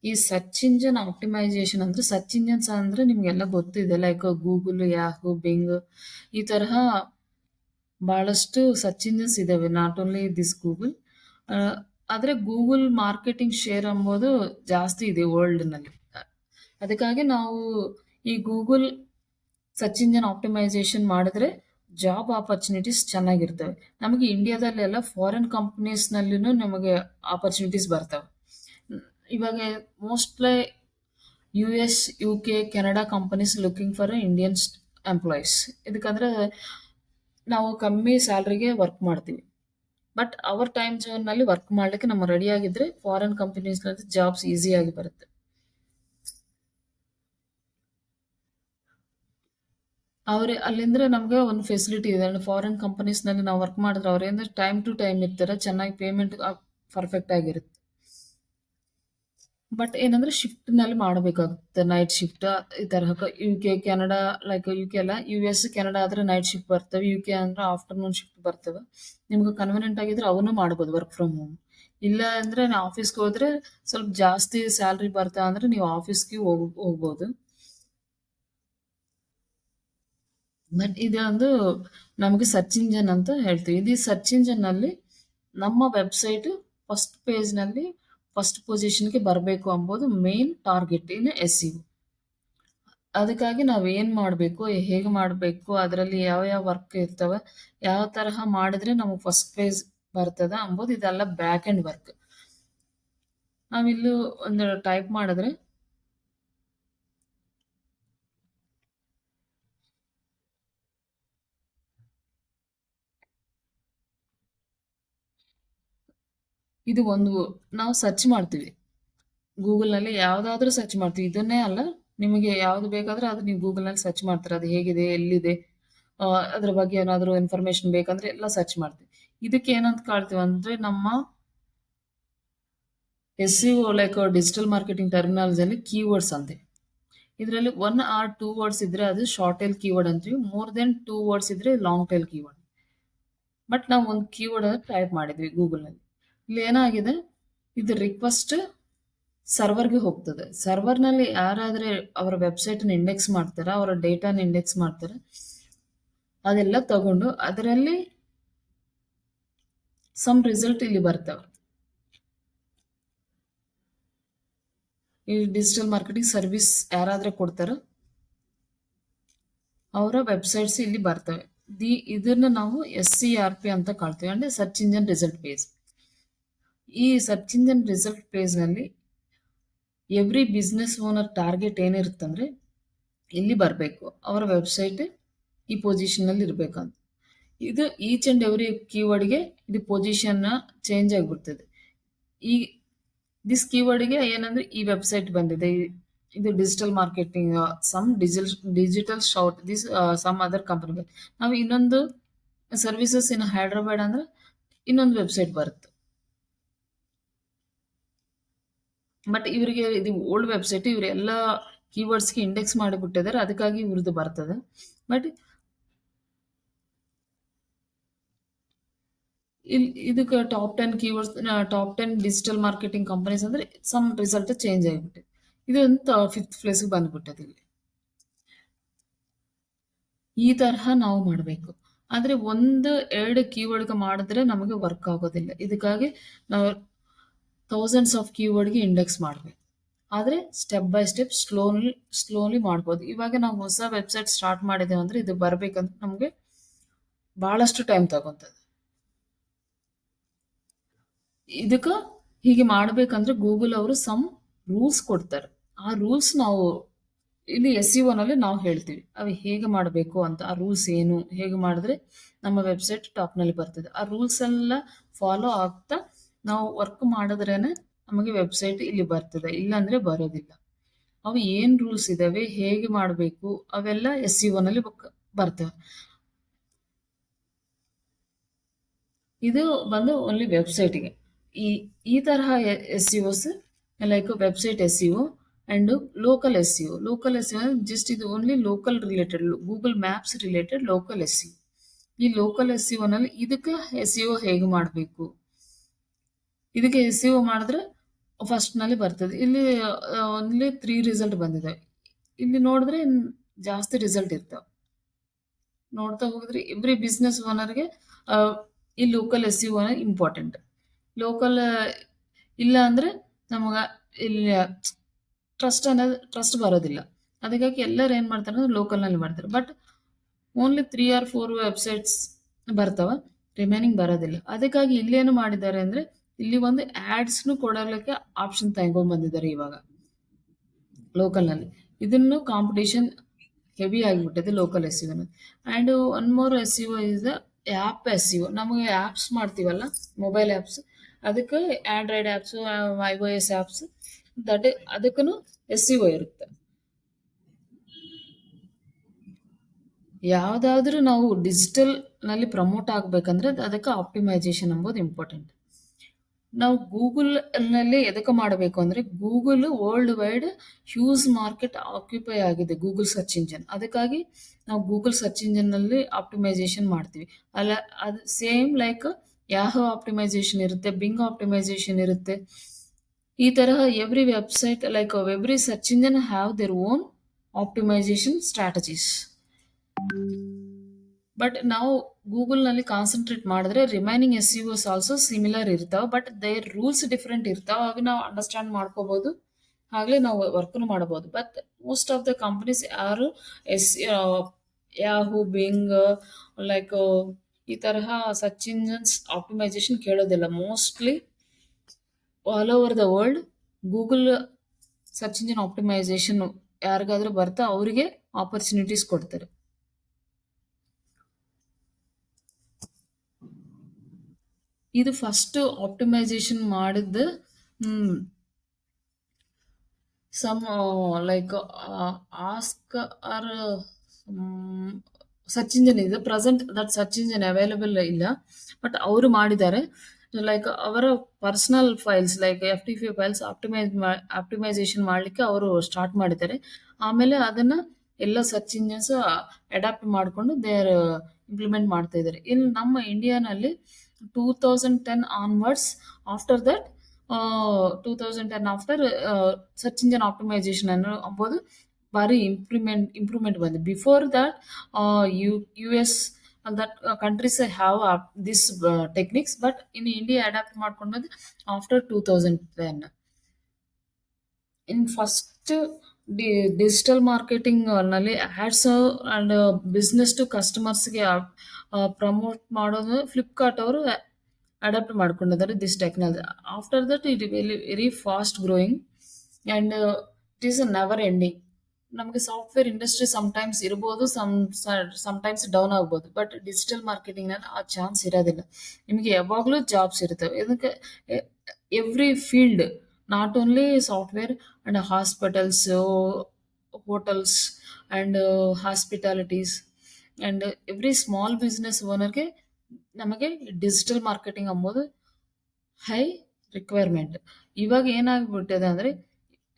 ಈ ಸರ್ಚ್ ಇಂಜಿನ್ ಆಪ್ಟಿಮೈಸೇಷನ್ ಅಂದರೆ, ಸರ್ಚ್ ಇಂಜಿನ್ಸ್ ಅಂದರೆ ನಿಮಗೆಲ್ಲ ಗೊತ್ತಿದೆ, ಲೈಕ್ ಗೂಗಲ್, ಯಾಹೂ, ಬಿಂಗ್, ಈ ತರಹ ಭಾಳಷ್ಟು ಸರ್ಚ್ ಇಂಜಿನ್ಸ್ ಇದ್ದಾವೆ. Not only this Google. ಆದರೆ ಗೂಗಲ್ ಮಾರ್ಕೆಟಿಂಗ್ ಶೇರ್ ಎಂಬುದು ಜಾಸ್ತಿ ಇದೆ ವರ್ಲ್ಡ್ನಲ್ಲಿ. ಅದಕ್ಕಾಗಿ ನಾವು ಈ ಗೂಗಲ್ ಸರ್ಚ್ ಇಂಜಿನ್ ಆಪ್ಟಿಮೈಸೇಷನ್ ಮಾಡಿದ್ರೆ ಜಾಬ್ ಆಪರ್ಚುನಿಟೀಸ್ ಚೆನ್ನಾಗಿರ್ತವೆ. ನಮಗೆ ಇಂಡಿಯಾದಲ್ಲೆಲ್ಲ ಫಾರಿನ್ ಕಂಪ್ನೀಸ್ನಲ್ಲಿನೂ ನಮಗೆ ಆಪರ್ಚುನಿಟೀಸ್ ಬರ್ತವೆ. ಇವಾಗ mostly US, UK, Canada companies looking for Indian employees. ಇದಕ್ಕಂದ್ರೆ ನಾವು ಕಮ್ಮಿ ಸ್ಯಾಲ್ರಿಗೆ ವರ್ಕ್ ಮಾಡ್ತೀವಿ. ಬಟ್ ಅವರ್ ಟೈಮ್ ಝೋನ್ನಲ್ಲಿ ವರ್ಕ್ ಮಾಡಲಿಕ್ಕೆ ನಮ್ಮ ರೆಡಿ ಆಗಿದ್ರೆ ಫಾರಿನ್ ಕಂಪನೀಸ್ನಲ್ಲಿ ಜಾಬ್ಸ್ ಈಸಿಯಾಗಿ ಬರುತ್ತೆ. ಅಲ್ಲಿಂದ್ರೆ ನಮ್ಗೆ ಒಂದು ಫೆಸಿಲಿಟಿ ಇದೆ. ಫಾರಿನ್ ಕಂಪನೀಸ್ನಲ್ಲಿ ನಾವು ವರ್ಕ್ ಮಾಡಿದ್ರೆ ಅವ್ರೇಂದ್ರೆ ಟೈಮ್ ಟು ಟೈಮ್ ಇರ್ತಾರೆ, ಚೆನ್ನಾಗಿ ಪೇಮೆಂಟ್ ಪರ್ಫೆಕ್ಟ್ ಆಗಿರುತ್ತೆ. ಬಟ್ ಏನಂದ್ರೆ ಶಿಫ್ಟ್ನಲ್ಲಿ ಮಾಡಬೇಕಾಗುತ್ತೆ, ನೈಟ್ ಶಿಫ್ಟ್ ಈ ತರಹ. UK, ಕೆನಡಾ, ಲೈಕ್ UK ಅಲ್ಲ, US, ಕೆನಡಾ ಆದರೆ ನೈಟ್ ಶಿಫ್ಟ್ ಬರ್ತವೆ. UK ಅಂದ್ರೆ ಆಫ್ಟರ್ನೂನ್ ಶಿಫ್ಟ್ ಬರ್ತವೆ. ನಿಮ್ಗೆ ಕನ್ವೀನಿಯಂಟ್ ಆಗಿದ್ರೆ ಅವನು ಮಾಡ್ಬೋದು ವರ್ಕ್ ಫ್ರಮ್ ಹೋಮ್. ಇಲ್ಲ ಅಂದರೆ ನೀವು ಆಫೀಸ್ಗೆ ಹೋದರೆ ಸ್ವಲ್ಪ ಜಾಸ್ತಿ ಸ್ಯಾಲ್ರಿ ಬರ್ತಾ ಅಂದರೆ ನೀವು ಆಫೀಸ್ಗೆ ಹೋಗ್ಬೋದು. ಬಟ್ ಇದೊಂದು ನಮಗೆ ಸರ್ಚ್ ಇಂಜನ್ ಅಂತ ಹೇಳ್ತೀವಿ. ಇದು ಸರ್ಚ್ ಇಂಜನ್ನಲ್ಲಿ ನಮ್ಮ ವೆಬ್ಸೈಟ್ ಫಸ್ಟ್ ಪೇಜ್ನಲ್ಲಿ ಫಸ್ಟ್ ಪೊಸಿಷನ್ಗೆ ಬರಬೇಕು ಎಂಬುದು ಮೇನ್ ಟಾರ್ಗೆಟ್ ಇನ್ SEO. ಅದಕ್ಕಾಗಿ ನಾವು ಏನು ಮಾಡಬೇಕು, ಹೇಗೆ ಮಾಡಬೇಕು, ಅದರಲ್ಲಿ ಯಾವ ಯಾವ ವರ್ಕ್ ಇರ್ತವೆ, ಯಾವ ತರಹ ಮಾಡಿದ್ರೆ ನಮಗೆ ಫಸ್ಟ್ ಪೇಜ್ ಬರ್ತದೆ ಎಂಬುದು ಇದೆಲ್ಲ ಬ್ಯಾಕ್ ಎಂಡ್ ವರ್ಕ್. ನಾವಿಲ್ಲಿ ಒಂದು ಟೈಪ್ ಮಾಡಿದ್ರೆ ಇದು ಒಂದು ನಾವು ಸರ್ಚ್ ಮಾಡ್ತೀವಿ ಗೂಗಲ್ನಲ್ಲಿ, ಯಾವುದಾದ್ರೂ ಸರ್ಚ್ ಮಾಡ್ತೀವಿ. ಇದನ್ನೇ ಅಲ್ಲ, ನಿಮಗೆ ಯಾವುದು ಬೇಕಾದ್ರೆ ಅದು ನೀವು ಗೂಗಲ್ನಲ್ಲಿ ಸರ್ಚ್ ಮಾಡ್ತೀರ. ಅದು ಹೇಗಿದೆ, ಎಲ್ಲಿದೆ, ಅದ್ರ ಬಗ್ಗೆ ಏನಾದರೂ ಇನ್ಫಾರ್ಮೇಶನ್ ಬೇಕಂದ್ರೆ ಎಲ್ಲ ಸರ್ಚ್ ಮಾಡ್ತೀವಿ. ಇದಕ್ಕೆ ಏನಂತ ಕಾಳ್ತೀವಿ ಅಂದರೆ ನಮ್ಮ SEO ಲೈಕ್ ಡಿಜಿಟಲ್ ಮಾರ್ಕೆಟಿಂಗ್ ಟರ್ಮಿನಾಲಜಿಯಲ್ಲಿ ಕೀವರ್ಡ್ಸ್ ಅಂತೆ. ಇದರಲ್ಲಿ 1 or 2 ವರ್ಡ್ಸ್ ಇದ್ರೆ ಅದು ಶಾರ್ಟ್ ಟೈಲ್ ಕೀವರ್ಡ್ ಅಂತೀವಿ. ಮೋರ್ ದೆನ್ 2 ವರ್ಡ್ಸ್ ಇದ್ರೆ ಲಾಂಗ್ ಟೈಲ್ ಕೀವರ್ಡ್. ಬಟ್ ನಾವು ಒಂದು ಕೀವರ್ಡ್ ಟೈಪ್ ಮಾಡಿದ್ವಿ ಗೂಗಲ್ನಲ್ಲಿ. ಇಲ್ಲಿ ಏನಾಗಿದೆ, ಇದು ರಿಕ್ವೆಸ್ಟ್ ಸರ್ವರ್ಗೆ ಹೋಗ್ತದೆ. ಸರ್ವರ್ನಲ್ಲಿ ಯಾರಾದರೆ ಅವರ ವೆಬ್ಸೈಟನ್ನು ಇಂಡೆಕ್ಸ್ ಮಾಡ್ತಾರೆ, ಅವರ ಡೇಟಾನ ಇಂಡೆಕ್ಸ್ ಮಾಡ್ತಾರೆ, ಅದೆಲ್ಲ ತಗೊಂಡು ಅದರಲ್ಲಿ ಸಮ್ ರಿಸಲ್ಟ್ ಇಲ್ಲಿ ಬರ್ತವೆ. ಈ ಡಿಜಿಟಲ್ ಮಾರ್ಕೆಟಿಂಗ್ ಸರ್ವಿಸ್ ಯಾರಾದ್ರೆ ಕೊಡ್ತಾರೋ ಅವರ ವೆಬ್ಸೈಟ್ಸ್ ಇಲ್ಲಿ ಬರ್ತವೆ. ಇದನ್ನ ನಾವು SCRP ಅಂತ ಕಾಳ್ತೀವಿ, ಅಂದ್ರೆ ಸರ್ಚ್ ಇಂಜಿನ್ ರಿಸಲ್ಟ್ ಪೇಜ್. ಈ ಸರ್ಚ್ ಇಂಜಿನ್ ರಿಸಲ್ಟ್ ಪೇಜ್ ನಲ್ಲಿ ಎವ್ರಿ ಬಿಸ್ನೆಸ್ ಓನರ್ ಟಾರ್ಗೆಟ್ ಏನಿರುತ್ತಂದ್ರೆ ಇಲ್ಲಿ ಬರಬೇಕು, ಅವರ ವೆಬ್ಸೈಟ್ ಈ ಪೊಸಿಷನ್ ಅಲ್ಲಿ ಇರಬೇಕಂತ. ಇದು ಈಚ್ ಅಂಡ್ ಎವ್ರಿ ಕೀವರ್ಡ್ಗೆ ಇದು ಪೊಸಿಷನ್ ಚೇಂಜ್ ಆಗಿಬಿಡ್ತದೆ. ಈ ದಿಸ್ ಕೀವರ್ಡ್ಗೆ ಏನಂದ್ರೆ ಈ ವೆಬ್ಸೈಟ್ ಬಂದಿದೆ, ಇದು digital marketing some digital shout this some other company. ನಾವು ಇನ್ನೊಂದು ಸರ್ವಿಸಸ್ ಇನ್ ಹೈದ್ರಾಬಾದ್ ಅಂದ್ರೆ ಇನ್ನೊಂದು ವೆಬ್ಸೈಟ್ ಬರುತ್ತೆ. ಬಟ್ ಇವರಿಗೆ ಇದು ಓಲ್ಡ್ ವೆಬ್ಸೈಟ್, ಇವರೆಲ್ಲ ಕೀವರ್ಡ್ಸ್ಗೆ ಇಂಡೆಕ್ಸ್ ಮಾಡಿಬಿಟ್ಟಿದ್ದಾರೆ, ಅದಕ್ಕಾಗಿ ಇವ್ರದ್ದು ಬರ್ತದೆ. ಬಟ್ ಇದಕ್ಕೆ top 10 keywords, top 10 digital marketing companies ಅಂದ್ರೆ ಸಮ್ ರಿಸಲ್ಟ್ ಚೇಂಜ್ ಆಗಿಬಿಟ್ಟೆ. ಇದೊಂದು 5th ಪ್ಲೇಸ್ಗೆ ಬಂದ್ಬಿಟ್ಟದೆ ಇಲ್ಲಿ. ಈ ತರಹ ನಾವು ಮಾಡಬೇಕು. ಆದ್ರೆ 1-2 ಕೀವರ್ಡ್ಗೆ ಮಾಡಿದ್ರೆ ನಮಗೆ ವರ್ಕ್ ಆಗೋದಿಲ್ಲ. ಇದಕ್ಕಾಗಿ ನಾವು ಥೌಸಂಡ್ಸ್ ಆಫ್ ಕೀವರ್ಡ್ಗೆ ಇಂಡೆಕ್ಸ್ ಮಾಡಬೇಕು. ಆದರೆ ಸ್ಟೆಪ್ ಬೈ ಸ್ಟೆಪ್ ಸ್ಲೋಲಿ ಮಾಡ್ಬೋದು. ಇವಾಗ ನಾವು ಹೊಸ ವೆಬ್ಸೈಟ್ ಸ್ಟಾರ್ಟ್ ಮಾಡಿದ್ದೇವೆ ಅಂದ್ರೆ ಇದು ಬರ್ಬೇಕಂದ್ರೆ ನಮಗೆ ಬಹಳಷ್ಟು ಟೈಮ್ ತಗೊಂತದೆ. ಇದಕ್ಕೆ ಹೀಗೆ ಮಾಡ್ಬೇಕಂದ್ರೆ ಗೂಗಲ್ ಅವರು ಸಮ್ ರೂಲ್ಸ್ ಕೊಡ್ತಾರೆ. ಆ ರೂಲ್ಸ್ ನಾವು ಇಲ್ಲಿ SEO ನಲ್ಲಿ ನಾವು ಹೇಳ್ತೀವಿ ಅವು ಹೇಗೆ ಮಾಡಬೇಕು ಅಂತ. ಆ ರೂಲ್ಸ್ ಏನು, ಹೇಗೆ ಮಾಡಿದ್ರೆ ನಮ್ಮ ವೆಬ್ಸೈಟ್ ಟಾಪ್ ನಲ್ಲಿ ಬರ್ತದೆ. ಆ ರೂಲ್ಸ್ ಎಲ್ಲ ಫಾಲೋ ಆಗ್ತಾ ನಾವು ವರ್ಕ್ ಮಾಡಿದ್ರೇನೆ ನಮಗೆ ವೆಬ್ಸೈಟ್ ಇಲ್ಲಿ ಬರ್ತದೆ, ಇಲ್ಲಾಂದ್ರೆ ಬರೋದಿಲ್ಲ. ಅವು ಏನ್ ರೂಲ್ಸ್ ಇದಾವೆ, ಹೇಗೆ ಮಾಡಬೇಕು, ಅವೆಲ್ಲ SEO ನಲ್ಲಿ ಬರ್ತವೆ. ಇದು ಬಂದು ಓನ್ಲಿ ವೆಬ್ಸೈಟ್ಗೆ. ಈ ತರಹ SEOs like website SEO and local SEO. Local SEO just ಇದು only local related, Google maps related local SEO. ಈ ಲೋಕಲ್ SEO ನಲ್ಲಿ ಇದಕ್ಕೆ SEO ಹೇಗೆ ಮಾಡಬೇಕು, ಇದಕ್ಕೆ SEO ಮಾಡಿದ್ರೆ ಫಸ್ಟ್ ನಲ್ಲಿ ಬರ್ತದೆ. ಇಲ್ಲಿ ಓನ್ಲಿ 3 ರಿಸಲ್ಟ್ ಬಂದಿದೆ. ಇಲ್ಲಿ ನೋಡಿದ್ರೆ ಜಾಸ್ತಿ ರಿಸಲ್ಟ್ ಇರ್ತಾವೆ. ನೋಡ್ತಾ ಹೋಗಿದ್ರೆ ಎವ್ರಿ ಬಿಸ್ನೆಸ್ ಓನರ್ಗೆ ಈ ಲೋಕಲ್ SEO ಇಂಪಾರ್ಟೆಂಟ್. ಲೋಕಲ್ ಇಲ್ಲ ಅಂದ್ರೆ ನಮಗ ಇಲ್ಲಿ ಟ್ರಸ್ಟ್ ಬರೋದಿಲ್ಲ. ಅದಕ್ಕಾಗಿ ಎಲ್ಲರೂ ಏನ್ ಮಾಡ್ತಾರೆ ಅಂದ್ರೆ ಲೋಕಲ್ ನಲ್ಲಿ ಮಾಡ್ತಾರೆ. ಬಟ್ ಓನ್ಲಿ 3 or 4 ವೆಬ್ಸೈಟ್ಸ್ ಬರ್ತಾವ, ರಿಮೈನಿಂಗ್ ಬರೋದಿಲ್ಲ. ಅದಕ್ಕಾಗಿ ಇಲ್ಲೇನು ಮಾಡಿದ್ದಾರೆ ಅಂದ್ರೆ ಇಲ್ಲಿ ಒಂದು ಆಡ್ಸ್ನು ಕೊಡಲಿಕ್ಕೆ ಆಪ್ಷನ್ ತಗೊಂಡ್ ಬಂದಿದ್ದಾರೆ ಇವಾಗ ಲೋಕಲ್ ನಲ್ಲಿ. ಇದನ್ನು ಕಾಂಪಿಟೇಷನ್ ಹೆವಿ ಆಗಿಬಿಟ್ಟಿದೆ ಲೋಕಲ್ SEO ನಲ್ಲಿ. And one more SEO is the app SEO. ನಮಗೆ ಆ್ಯಪ್ಸ್ ಮಾಡ್ತೀವಲ್ಲ, ಮೊಬೈಲ್ ಆ್ಯಪ್ಸ್, ಅದಕ್ಕೆ ಆಂಡ್ರಾಯ್ಡ್ ಆ್ಯಪ್ಸ್, iOS ಆ್ಯಪ್ಸ್, ಅದಕ್ಕೂ SEO ಇರುತ್ತೆ. ಯಾವುದಾದ್ರೂ ನಾವು ಡಿಜಿಟಲ್ ನಲ್ಲಿ ಪ್ರಮೋಟ್ ಆಗ್ಬೇಕಂದ್ರೆ ಅದಕ್ಕೆ ಆಪ್ಟಿಮೈಸೇಷನ್ ಎಂಬುದು ಇಂಪಾರ್ಟೆಂಟ್. ನಾವು ಗೂಗಲ್ ನಲ್ಲಿ ಎದಕ್ಕೆ ಮಾಡಬೇಕು ಅಂದ್ರೆ Google world wide huge market occupy ಆಗಿದೆ, ಗೂಗಲ್ ಸರ್ಚ್ ಇಂಜಿನ್. ಅದಕ್ಕಾಗಿ ನಾವು ಗೂಗಲ್ ಸರ್ಚ್ ಇಂಜಿನ್ ನಲ್ಲಿ ಆಪ್ಟಿಮೈಸೇಷನ್ ಮಾಡ್ತೀವಿ. ಅಲ್ಲ, ಅದು ಸೇಮ್ ಲೈಕ್ ಯಾಹೋ ಆಪ್ಟಿಮೈಸೇಷನ್ ಇರುತ್ತೆ, ಬಿಂಗ್ ಆಪ್ಟಿಮೈಸೇಷನ್ ಇರುತ್ತೆ. ಈ ತರಹ every website like every search engine have their own optimisation strategies. But ನಾವು ಗೂಗಲ್ ನಲ್ಲಿ ಕಾನ್ಸಂಟ್ರೇಟ್ ಮಾಡಿದ್ರೆ ರಿಮೈನಿಂಗ್ SEOs ಆಲ್ಸೋ ಸಿಮಿಲರ್ ಇರ್ತಾವೆ, ಬಟ್ ದೇರ್ ರೂಲ್ಸ್ ಡಿಫ್ರೆಂಟ್ ಇರ್ತಾವೆ. ಅవి ನಾವು ಅಂಡರ್ಸ್ಟ್ಯಾಂಡ್ ಮಾಡ್ಕೋಬಹುದು, ಹಾಗಲೇ ನಾವು ವರ್ಕ್ನು ಮಾಡಬಹುದು. But most of the companies ಯಾರು ಯಾಹೂ, ಬಿಂಗ್ ಲೈಕ್ ಈ ತರಹ ಸರ್ಚ್ ಇಂಜಿನ್ಸ್ ಆಪ್ಟಿಮೈಸೇಷನ್ ಕೇಳೋದಿಲ್ಲ. Mostly all over the world Google search engine optimisation ಯಾರಿಗಾದ್ರೂ ಬರ್ತಾ ಅವರಿಗೆ ಆಪರ್ಚುನಿಟೀಸ್ ಕೊಡ್ತಾರೆ. ಇದು ಫಸ್ಟ್ ಆಪ್ಟಿಮೈಸೇಷನ್ ಮಾಡಿದ್ದು some like Ask or search engine ಇದೆ. Present that search engine available ಇಲ್ಲ, ಬಟ್ ಅವರು ಮಾಡಿದ್ದಾರೆ. ಲೈಕ್ ಅವರ personal files like FTP files optimisation ಮಾಡಲಿಕ್ಕೆ ಅವರು ಸ್ಟಾರ್ಟ್ ಮಾಡಿದ್ದಾರೆ. ಆಮೇಲೆ ಅದನ್ನ ಎಲ್ಲ ಸರ್ಚ್ ಇಂಜಿನ್ಸ್ ಅಡಾಪ್ಟ್ ಮಾಡಿಕೊಂಡು ದೇರ್ ಇಂಪ್ಲಿಮೆಂಟ್ ಮಾಡ್ತಾ ಇದ್ದಾರೆ. ಇಲ್ಲಿ ನಮ್ಮ ಇಂಡಿಯಾನಲ್ಲಿ 2010 onwards, after that 2010 after search engine optimisation ಎಂಬುದು ಭಾರಿ ಇಂಪ್ರೂವ್ಮೆಂಟ್ ಬಂದಿದೆ. Before that U S that countries have this techniques, but in India adapt ಮಾಡ್ಕೊಂಡದ್ದು after 2010. In first digital marketing ನಲ್ಲಿ ಆಡ್ಸ್ ಅಂಡ್ ಬಿಸ್ನೆಸ್ ಟು ಕಸ್ಟಮರ್ಸ್ಗೆ ಪ್ರಮೋಟ್ ಮಾಡೋದು Flipkart ಅವರು adapt ಮಾಡ್ಕೊಂಡಿದ್ದಾರೆ this technology. After that it very very fast growing and it is a never ending. ನಮಗೆ software industry sometimes ಇರ್ಬೋದು, sometimes down ಆಗ್ಬೋದು, but digital ಮಾರ್ಕೆಟಿಂಗ್ನಲ್ಲಿ ಆ ಚಾನ್ಸ್ ಇರೋದಿಲ್ಲ. ನಿಮಗೆ ಯಾವಾಗಲೂ ಜಾಬ್ಸ್ ಇರ್ತವೆ. ಇದಕ್ಕೆ every field, not only software and hospitals, hotels and hospitalities and every small business ಓನರ್ಗೆ ನಮಗೆ ಡಿಜಿಟಲ್ ಮಾರ್ಕೆಟಿಂಗ್ ಅಂಬೋದು ಹೈ ರಿಕ್ವೈರ್ಮೆಂಟ್. ಇವಾಗ ಏನಾಗ್ಬಿಟ್ಟಿದೆ ಅಂದರೆ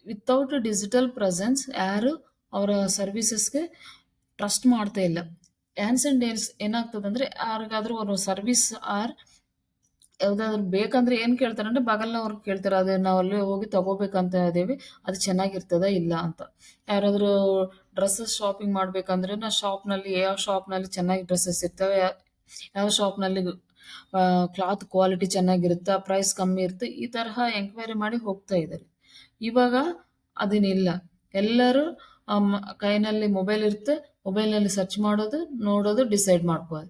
ವಿತೌಟ್ ಡಿಜಿಟಲ್ ಪ್ರೆಸೆನ್ಸ್ ಯಾರು ಅವರ ಸರ್ವಿಸಸ್ಗೆ ಟ್ರಸ್ಟ್ ಮಾಡ್ತಾ ಇಲ್ಲ. ಆ್ಯನ್ಸೆಂಟ್ ಏನಾಗ್ತದೆ ಅಂದರೆ ಯಾರಿಗಾದ್ರೂ ಅವರು ಸರ್ವಿಸ್ ಆರ್ ಯಾವುದಾದ್ರು ಬೇಕಂದ್ರೆ ಏನು ಕೇಳ್ತಾರೆ ಅಂದರೆ ಬಗಲ್ನವ್ರು ಕೇಳ್ತಾರೆ, ಅದು ನಾವು ಅಲ್ಲಿ ಹೋಗಿ ತಗೋಬೇಕಂತ ಇದ್ದೀವಿ, ಅದು ಚೆನ್ನಾಗಿರ್ತದ ಇಲ್ಲ ಅಂತ. ಯಾರಾದರೂ ಡ್ರೆಸ್ಸಸ್ ಶಾಪಿಂಗ್ ಮಾಡ್ಬೇಕಂದ್ರೆ ನಾ ಶಾಪ್ನಲ್ಲಿ ಯಾವ ಶಾಪ್ನಲ್ಲಿ ಚೆನ್ನಾಗಿ ಡ್ರೆಸ್ಸಸ್ ಇರ್ತವೆ, ಯಾವ ಶಾಪ್ನಲ್ಲಿ ಕ್ಲಾತ್ ಕ್ವಾಲಿಟಿ ಚೆನ್ನಾಗಿರುತ್ತೆ, ಪ್ರೈಸ್ ಕಮ್ಮಿ ಇರುತ್ತೆ, ಈ ತರಹ ಎಂಕ್ವೈರಿ ಮಾಡಿ ಹೋಗ್ತಾ ಇದ್ದಾರೆ. ಇವಾಗ ಅದೇನಿಲ್ಲ. ಎಲ್ಲರೂ ಕೈನಲ್ಲಿ ಮೊಬೈಲ್ ಇರುತ್ತೆ, ಮೊಬೈಲ್ನಲ್ಲಿ ಸರ್ಚ್ ಮಾಡೋದು, ನೋಡೋದು, ಡಿಸೈಡ್ ಮಾಡ್ಕೋದು,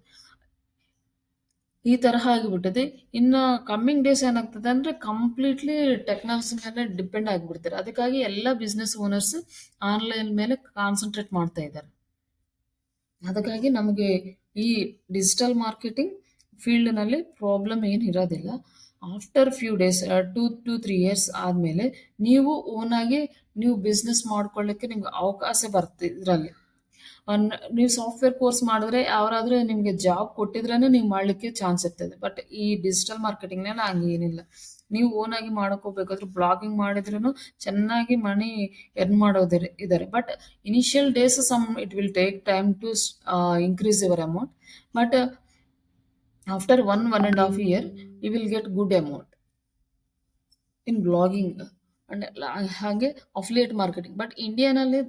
ಈ ತರಹ ಆಗಿಬಿಟ್ಟಿದೆ. ಇನ್ನು ಕಮ್ಮಿಂಗ್ ಡೇಸ್ ಏನಾಗ್ತದೆ ಅಂದರೆ ಕಂಪ್ಲೀಟ್ಲಿ ಟೆಕ್ನಾಲಜಿ ಮೇಲೆ ಡಿಪೆಂಡ್ ಆಗಿಬಿಡ್ತಾರೆ. ಅದಕ್ಕಾಗಿ ಎಲ್ಲ ಬಿಸ್ನೆಸ್ ಓನರ್ಸ್ ಆನ್ಲೈನ್ ಮೇಲೆ ಕಾನ್ಸಂಟ್ರೇಟ್ ಮಾಡ್ತಾ ಇದ್ದಾರೆ. ಅದಕ್ಕಾಗಿ ನಮಗೆ ಈ ಡಿಜಿಟಲ್ ಮಾರ್ಕೆಟಿಂಗ್ ಫೀಲ್ಡ್ನಲ್ಲಿ ಪ್ರಾಬ್ಲಮ್ ಏನು ಇರೋದಿಲ್ಲ. After few days 2 to 3 years ಆದಮೇಲೆ ನೀವು ಓನಾಗಿ ನೀವು ಬಿಸ್ನೆಸ್ ಮಾಡ್ಕೊಳ್ಳಿಕ್ಕೆ ನಿಮ್ಗೆ ಅವಕಾಶ ಬರುತ್ತೆ. ಇದರಲ್ಲಿ ನೀವು ಸಾಫ್ಟ್ವೇರ್ ಕೋರ್ಸ್ ಮಾಡಿದ್ರೆ ಯಾರಾದರೂ ನಿಮಗೆ ಜಾಬ್ ಕೊಟ್ಟಿದ್ರೇ ನೀವು ಮಾಡಲಿಕ್ಕೆ ಚಾನ್ಸ್ ಇರ್ತದೆ. ಬಟ್ ಈ ಡಿಜಿಟಲ್ ಮಾರ್ಕೆಟಿಂಗ್ನಲ್ಲಿ ಹಂಗೆ ಏನಿಲ್ಲ. ನೀವು ಓನಾಗಿ ಮಾಡ್ಕೋಬೇಕಾದ್ರೆ ಬ್ಲಾಗಿಂಗ್ ಮಾಡಿದ್ರೂ ಚೆನ್ನಾಗಿ ಮನಿ ಎರ್ನ್ ಮಾಡೋದಿರ ಇದ್ದಾರೆ. But initial days it will take time to increase your amount. But after 1.5 year you will get good amount in blogging and ಹಾಗೆ ಅಫಿಲಿಯೇಟ್ ಮಾರ್ಕೆಟಿಂಗ್. ಬಟ್ ಇಂಡಿಯಾನಲ್ಲಿ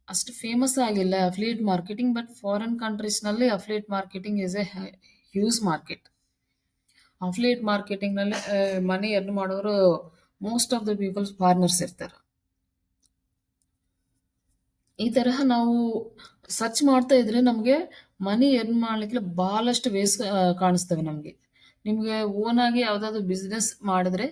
ಅಷ್ಟು ಫೇಮಸ್ ಆಗಿಲ್ಲ ಅಫಿಲಿಯೇಟ್ ಮಾರ್ಕೆಟಿಂಗ್. ಬಟ್ ಫಾರಿನ್ ಕಂಟ್ರೀಸ್ನಲ್ಲಿ affiliate marketing is a huge market. Affiliate ಮಾರ್ಕೆಟಿಂಗ್ನಲ್ಲಿ money earn ಮಾಡೋರು most of the peoples foreigners ಇರ್ತಾರೆ. ಈ ತರಹ ನಾವು ಸರ್ಚ್ ಮಾಡ್ತಾ ಇದ್ರೆ ನಮಗೆ ಮನಿ ಎರ್ನ್ ಮಾಡಲಿಕ್ಕೆ ಭಾಳಷ್ಟು ವೇಸ್ ಕಾಣಿಸ್ತವೆ ನಮಗೆ. ನಿಮಗೆ ಓನಾಗಿ ಯಾವುದಾದ್ರು ಬಿಸ್ನೆಸ್ ಮಾಡಿದ್ರೆ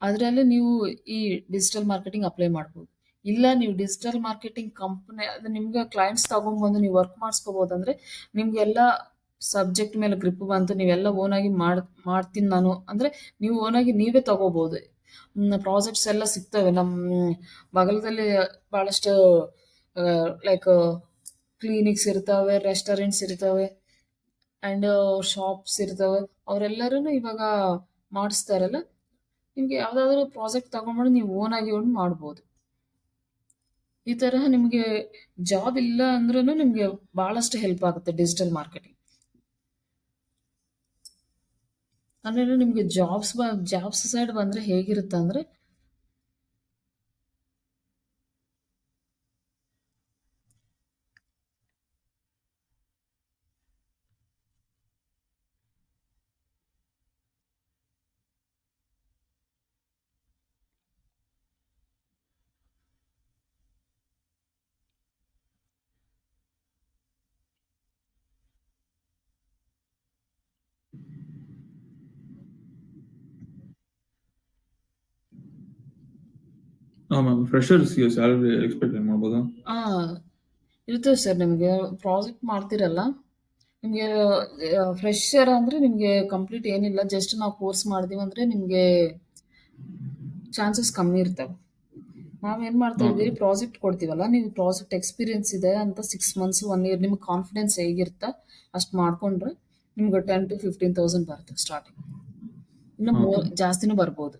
ಅದರಲ್ಲಿ ನೀವು ಈ ಡಿಜಿಟಲ್ ಮಾರ್ಕೆಟಿಂಗ್ ಅಪ್ಲೈ ಮಾಡ್ಬೋದು. ಇಲ್ಲ ನೀವು ಡಿಜಿಟಲ್ ಮಾರ್ಕೆಟಿಂಗ್ ಕಂಪ್ನಿ ಅದು ನಿಮ್ಗೆ ಕ್ಲೈಂಟ್ಸ್ ತೊಗೊಂಬಂದು ನೀವು ವರ್ಕ್ ಮಾಡಿಸ್ಕೋಬೋದು. ಅಂದರೆ ನಿಮಗೆಲ್ಲ ಸಬ್ಜೆಕ್ಟ್ ಮೇಲೆ ಗ್ರಿಪ್ ಬಂತು, ನೀವೆಲ್ಲ ಓನಾಗಿ ಮಾಡ್ತೀನಿ ನಾನು ಅಂದರೆ ನೀವು ಓನಾಗಿ ನೀವೇ ತೊಗೋಬೋದು. ಪ್ರಾಜೆಕ್ಟ್ಸ್ ಎಲ್ಲ ಸಿಗ್ತವೆ. ನಮ್ಮ ಬಗಲದಲ್ಲಿ ಭಾಳಷ್ಟು ಲೈಕ್ ಕ್ಲಿನಿಕ್ಸ್ ಇರ್ತವೆ, ರೆಸ್ಟೋರೆಂಟ್ಸ್ ಇರ್ತವೆ ಆ್ಯಂಡ್ ಶಾಪ್ಸ್ ಇರ್ತವೆ. ಅವರೆಲ್ಲರೂ ಇವಾಗ ಮಾಡಿಸ್ತಾರಲ್ಲ, ನಿಮಗೆ ಯಾವುದಾದ್ರೂ ಪ್ರಾಜೆಕ್ಟ್ ತೊಗೊಂಡ್ಬಂದು ನೀವು ಓನಾಗಿ ಒಂದು ಮಾಡ್ಬೋದು. ಈ ತರಹ ನಿಮಗೆ ಜಾಬ್ ಇಲ್ಲ ಅಂದ್ರೂ ನಿಮಗೆ ಭಾಳಷ್ಟು ಹೆಲ್ಪ್ ಆಗುತ್ತೆ ಡಿಜಿಟಲ್ ಮಾರ್ಕೆಟಿಂಗ್. ಅಂದರೆ ನಿಮಗೆ ಜಾಬ್ಸ್ ಸೈಡ್ ಬಂದರೆ ಹೇಗಿರುತ್ತೆ ಅಂದರೆ ಮ್ಯಾಮ್, ಫ್ರೆಷರ್ಸ್ಗೆ ಸ್ಯಾಲರಿ ಎಕ್ಸ್ಪೆಕ್ಟ್ ಮಾಡ್ಬೋದಾ? ಇರ್ತದೆ ಸರ್. ನಿಮಗೆ ಪ್ರಾಜೆಕ್ಟ್ ಮಾಡ್ತಿರಲ್ಲ, ನಿಮಗೆ ಫ್ರೆಶರ್ ಅಂದರೆ ನಿಮಗೆ ಕಂಪ್ಲೀಟ್ ಏನಿಲ್ಲ, ಜಸ್ಟ್ ನಾವು ಕೋರ್ಸ್ ಮಾಡಿದೀವಿ ಅಂದರೆ ನಿಮಗೆ ಚಾನ್ಸಸ್ ಕಮ್ಮಿ ಇರ್ತವೆ. ನಾವೇನು ಮಾಡ್ತಾ ಇದ್ದೀವಿ, ಪ್ರಾಜೆಕ್ಟ್ ಕೊಡ್ತೀವಲ್ಲ, ನೀವು ಪ್ರಾಜೆಕ್ಟ್ ಎಕ್ಸ್ಪೀರಿಯನ್ಸ್ ಇದೆ ಅಂತ 6 months 1 year ನಿಮ್ಗೆ ಕಾನ್ಫಿಡೆನ್ಸ್ ಹೇಗಿರುತ್ತೆ ಅಷ್ಟು ಮಾಡ್ಕೊಂಡ್ರೆ ನಿಮ್ಗೆ 10,000 to 15,000 ಬರುತ್ತೆ ಸ್ಟಾರ್ಟಿಂಗ್. ಇನ್ನು ಜಾಸ್ತಿನೂ ಬರ್ಬೋದು.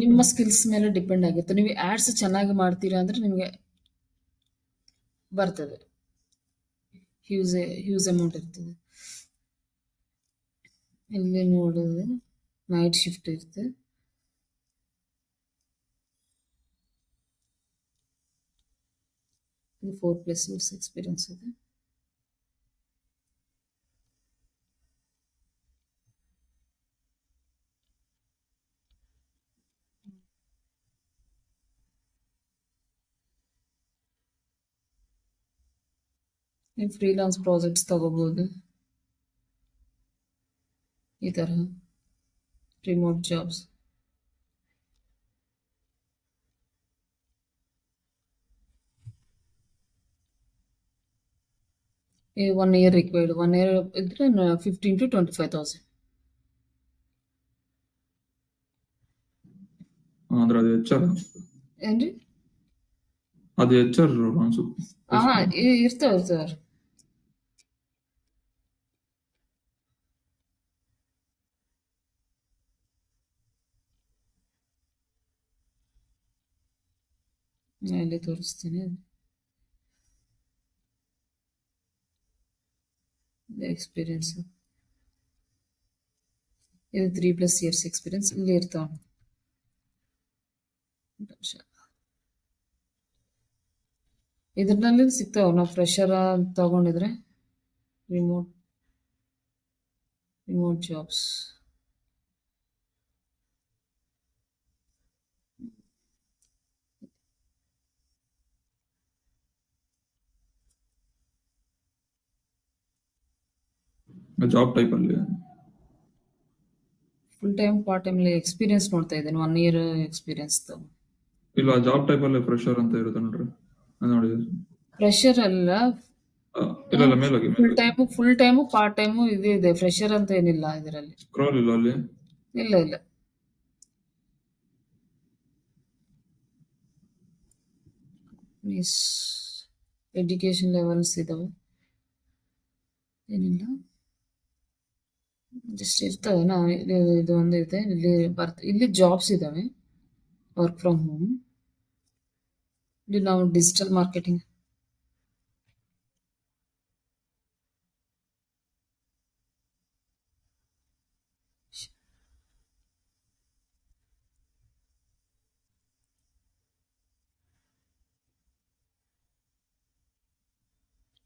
ನಿಮ್ಮ ಸ್ಕಿಲ್ಸ್ ಮೇಲೆ ಡಿಪೆಂಡ್ ಆಗಿರುತ್ತೆ. ನೀವು ಆ್ಯಡ್ಸ್ ಚೆನ್ನಾಗಿ ಮಾಡ್ತೀರಾ ಅಂದರೆ ನಿಮಗೆ ಬರ್ತದೆ, ಹ್ಯೂಸ್ ಅಮೌಂಟ್ ಇರ್ತದೆ. ಇಲ್ಲಿ ನೋಡಿದ್ರೆ ನೈಟ್ ಶಿಫ್ಟ್ ಇರುತ್ತೆ. ಇದು 4+ ಇಯರ್ಸ್ ಎಕ್ಸ್ಪೀರಿಯನ್ಸ್ ಇದೆ. ನೀವು ಫ್ರೀಲಾನ್ಸ್ ಪ್ರಾಜೆಕ್ಟ್ಸ್ ತಗೋಬಹುದು, ಈ ಥರ ರಿಮೋಟ್ ಜಾಬ್ಸ್. ಈ 1 ಇಯರ್ ರಿಕ್ವೈರ್ಡ್, 1 ಇಯರ್ ಇದ್ರೆ 15 to 25,000. ಅಂದ್ರೆ ಅದು HR ಏನ್ರಿ? ಅದು HR ಅನ್ಸುತ್ತೆ. ಹಾ, ಇರ್ತಾವ. ಇಲ್ಲಿ ತೋರಿಸ್ತೀನಿ ಎಕ್ಸ್ಪೀರಿಯನ್ಸ್. ಇದು 3+ ಇಯರ್ಸ್ ಎಕ್ಸ್ಪೀರಿಯನ್ಸ್ ಇಲ್ಲಿ ಇರ್ತಾವ. ಇದ್ರಲ್ಲಿ ಸಿಗ್ತಾವ, ನಾವು ಫ್ರೆಶರ್ ತಗೊಂಡಿದ್ರೆ. Remote jobs. ಜಾಬ್ ಟೈಪ್ ಅಲ್ಲಿ full time, part time experience ನೋಡ್ತಾ ಇದ್ದೇನೆ. 1 ಇಯರ್ ಎಕ್ಸ್ಪೀರಿಯನ್ಸ್ ಇಲ್ಲ, ಜಾಬ್ ಟೈಪ್ ಅಲ್ಲಿ ಫ್ರೆಶರ್ ಅಂತ ಇರುತ್ತೆ ನೋಡ್ರಿ, ನೋಡಿ. ಫ್ರೆಶರ್ ಅಲ್ಲ, ಇಲ್ಲ ಮೇಲಾಗಿ ಫುಲ್ ಟೈಮು ಪಾರ್ಟ್ ಟೈಮು ಇದೆ. ಫ್ರೆಶರ್ ಅಂತ ಏನಿಲ್ಲ ಇದರಲ್ಲಿ. ಸ್ಕ್ರಾಲ್ ಇಲ್ಲ ಅಲ್ಲಿ. ಇಲ್ಲ. ಎಜುಕೇಶನ್ ಲೆವೆಲ್ಸ್ ಇದಾವೆ, ಏನಿಲ್ಲ, ಜಸ್ಟ್ ಇರ್ತವೆ. ಇದು ಒಂದು ಇದೆ, ಇಲ್ಲಿ ಜಾಬ್ಸ್ ಇದಾವೆ, ವರ್ಕ್ ಫ್ರಮ್ ಹೋಮ್. ಇಲ್ಲಿ ನಾವು digital marketing,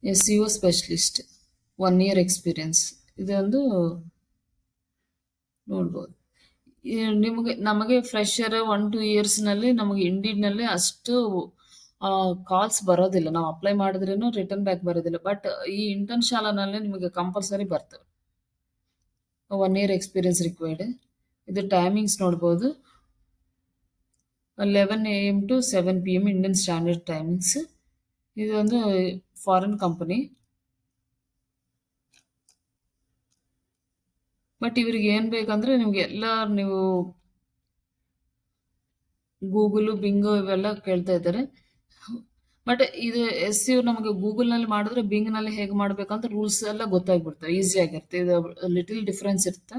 SEO specialist, 1 year experience. ಇದೊಂದು ನೋಡ್ಬೋದು. ನಮಗೆ ಫ್ರೆಶರ್ 1-2 ಇಯರ್ಸ್ನಲ್ಲಿ ನಮಗೆ ಇಂಡಿಡ್ನಲ್ಲಿ ಅಷ್ಟು ಕಾಲ್ಸ್ ಬರೋದಿಲ್ಲ. ನಾವು ಅಪ್ಲೈ ಮಾಡಿದ್ರೇನು ರಿಟರ್ನ್ ಬ್ಯಾಕ್ ಬರೋದಿಲ್ಲ. ಬಟ್ ಈ ಇಂಟರ್ನ್ ಶಾಲಾನಲ್ಲಿ ನಿಮಗೆ ಕಂಪಲ್ಸರಿ ಬರ್ತವೆ. 1 ಇಯರ್ ಎಕ್ಸ್ಪೀರಿಯನ್ಸ್ ರಿಕ್ವೈರ್ಡ್. ಇದು ಟೈಮಿಂಗ್ಸ್ ನೋಡ್ಬೋದು, 11 AM to 7 PM Indian standard timings. ಇದೊಂದು ಫಾರಿನ್ ಕಂಪನಿ. ಬಟ್ ಇವ್ರಿಗೆ ಏನ್ ಬೇಕಂದ್ರೆ ನಿಮ್ಗೆ ಎಲ್ಲ, ನೀವು ಗೂಗಲ್, ಬಿಂಗ್ ಇವೆಲ್ಲ ಕೇಳ್ತಾ ಇದ್ದಾರೆ. ಬಟ್ ಇದು SEO ನಮಗೆ ಗೂಗಲ್ನಲ್ಲಿ ಮಾಡಿದ್ರೆ ಬಿಂಗ್ನಲ್ಲಿ ಹೇಗೆ ಮಾಡ್ಬೇಕಂತ ರೂಲ್ಸ್ ಎಲ್ಲ ಗೊತ್ತಾಗ್ಬಿಡ್ತವೆ, ಈಸಿ ಆಗಿರುತ್ತೆ. ಇದು ಲಿಟಲ್ ಡಿಫ್ರೆನ್ಸ್ ಇರುತ್ತೆ.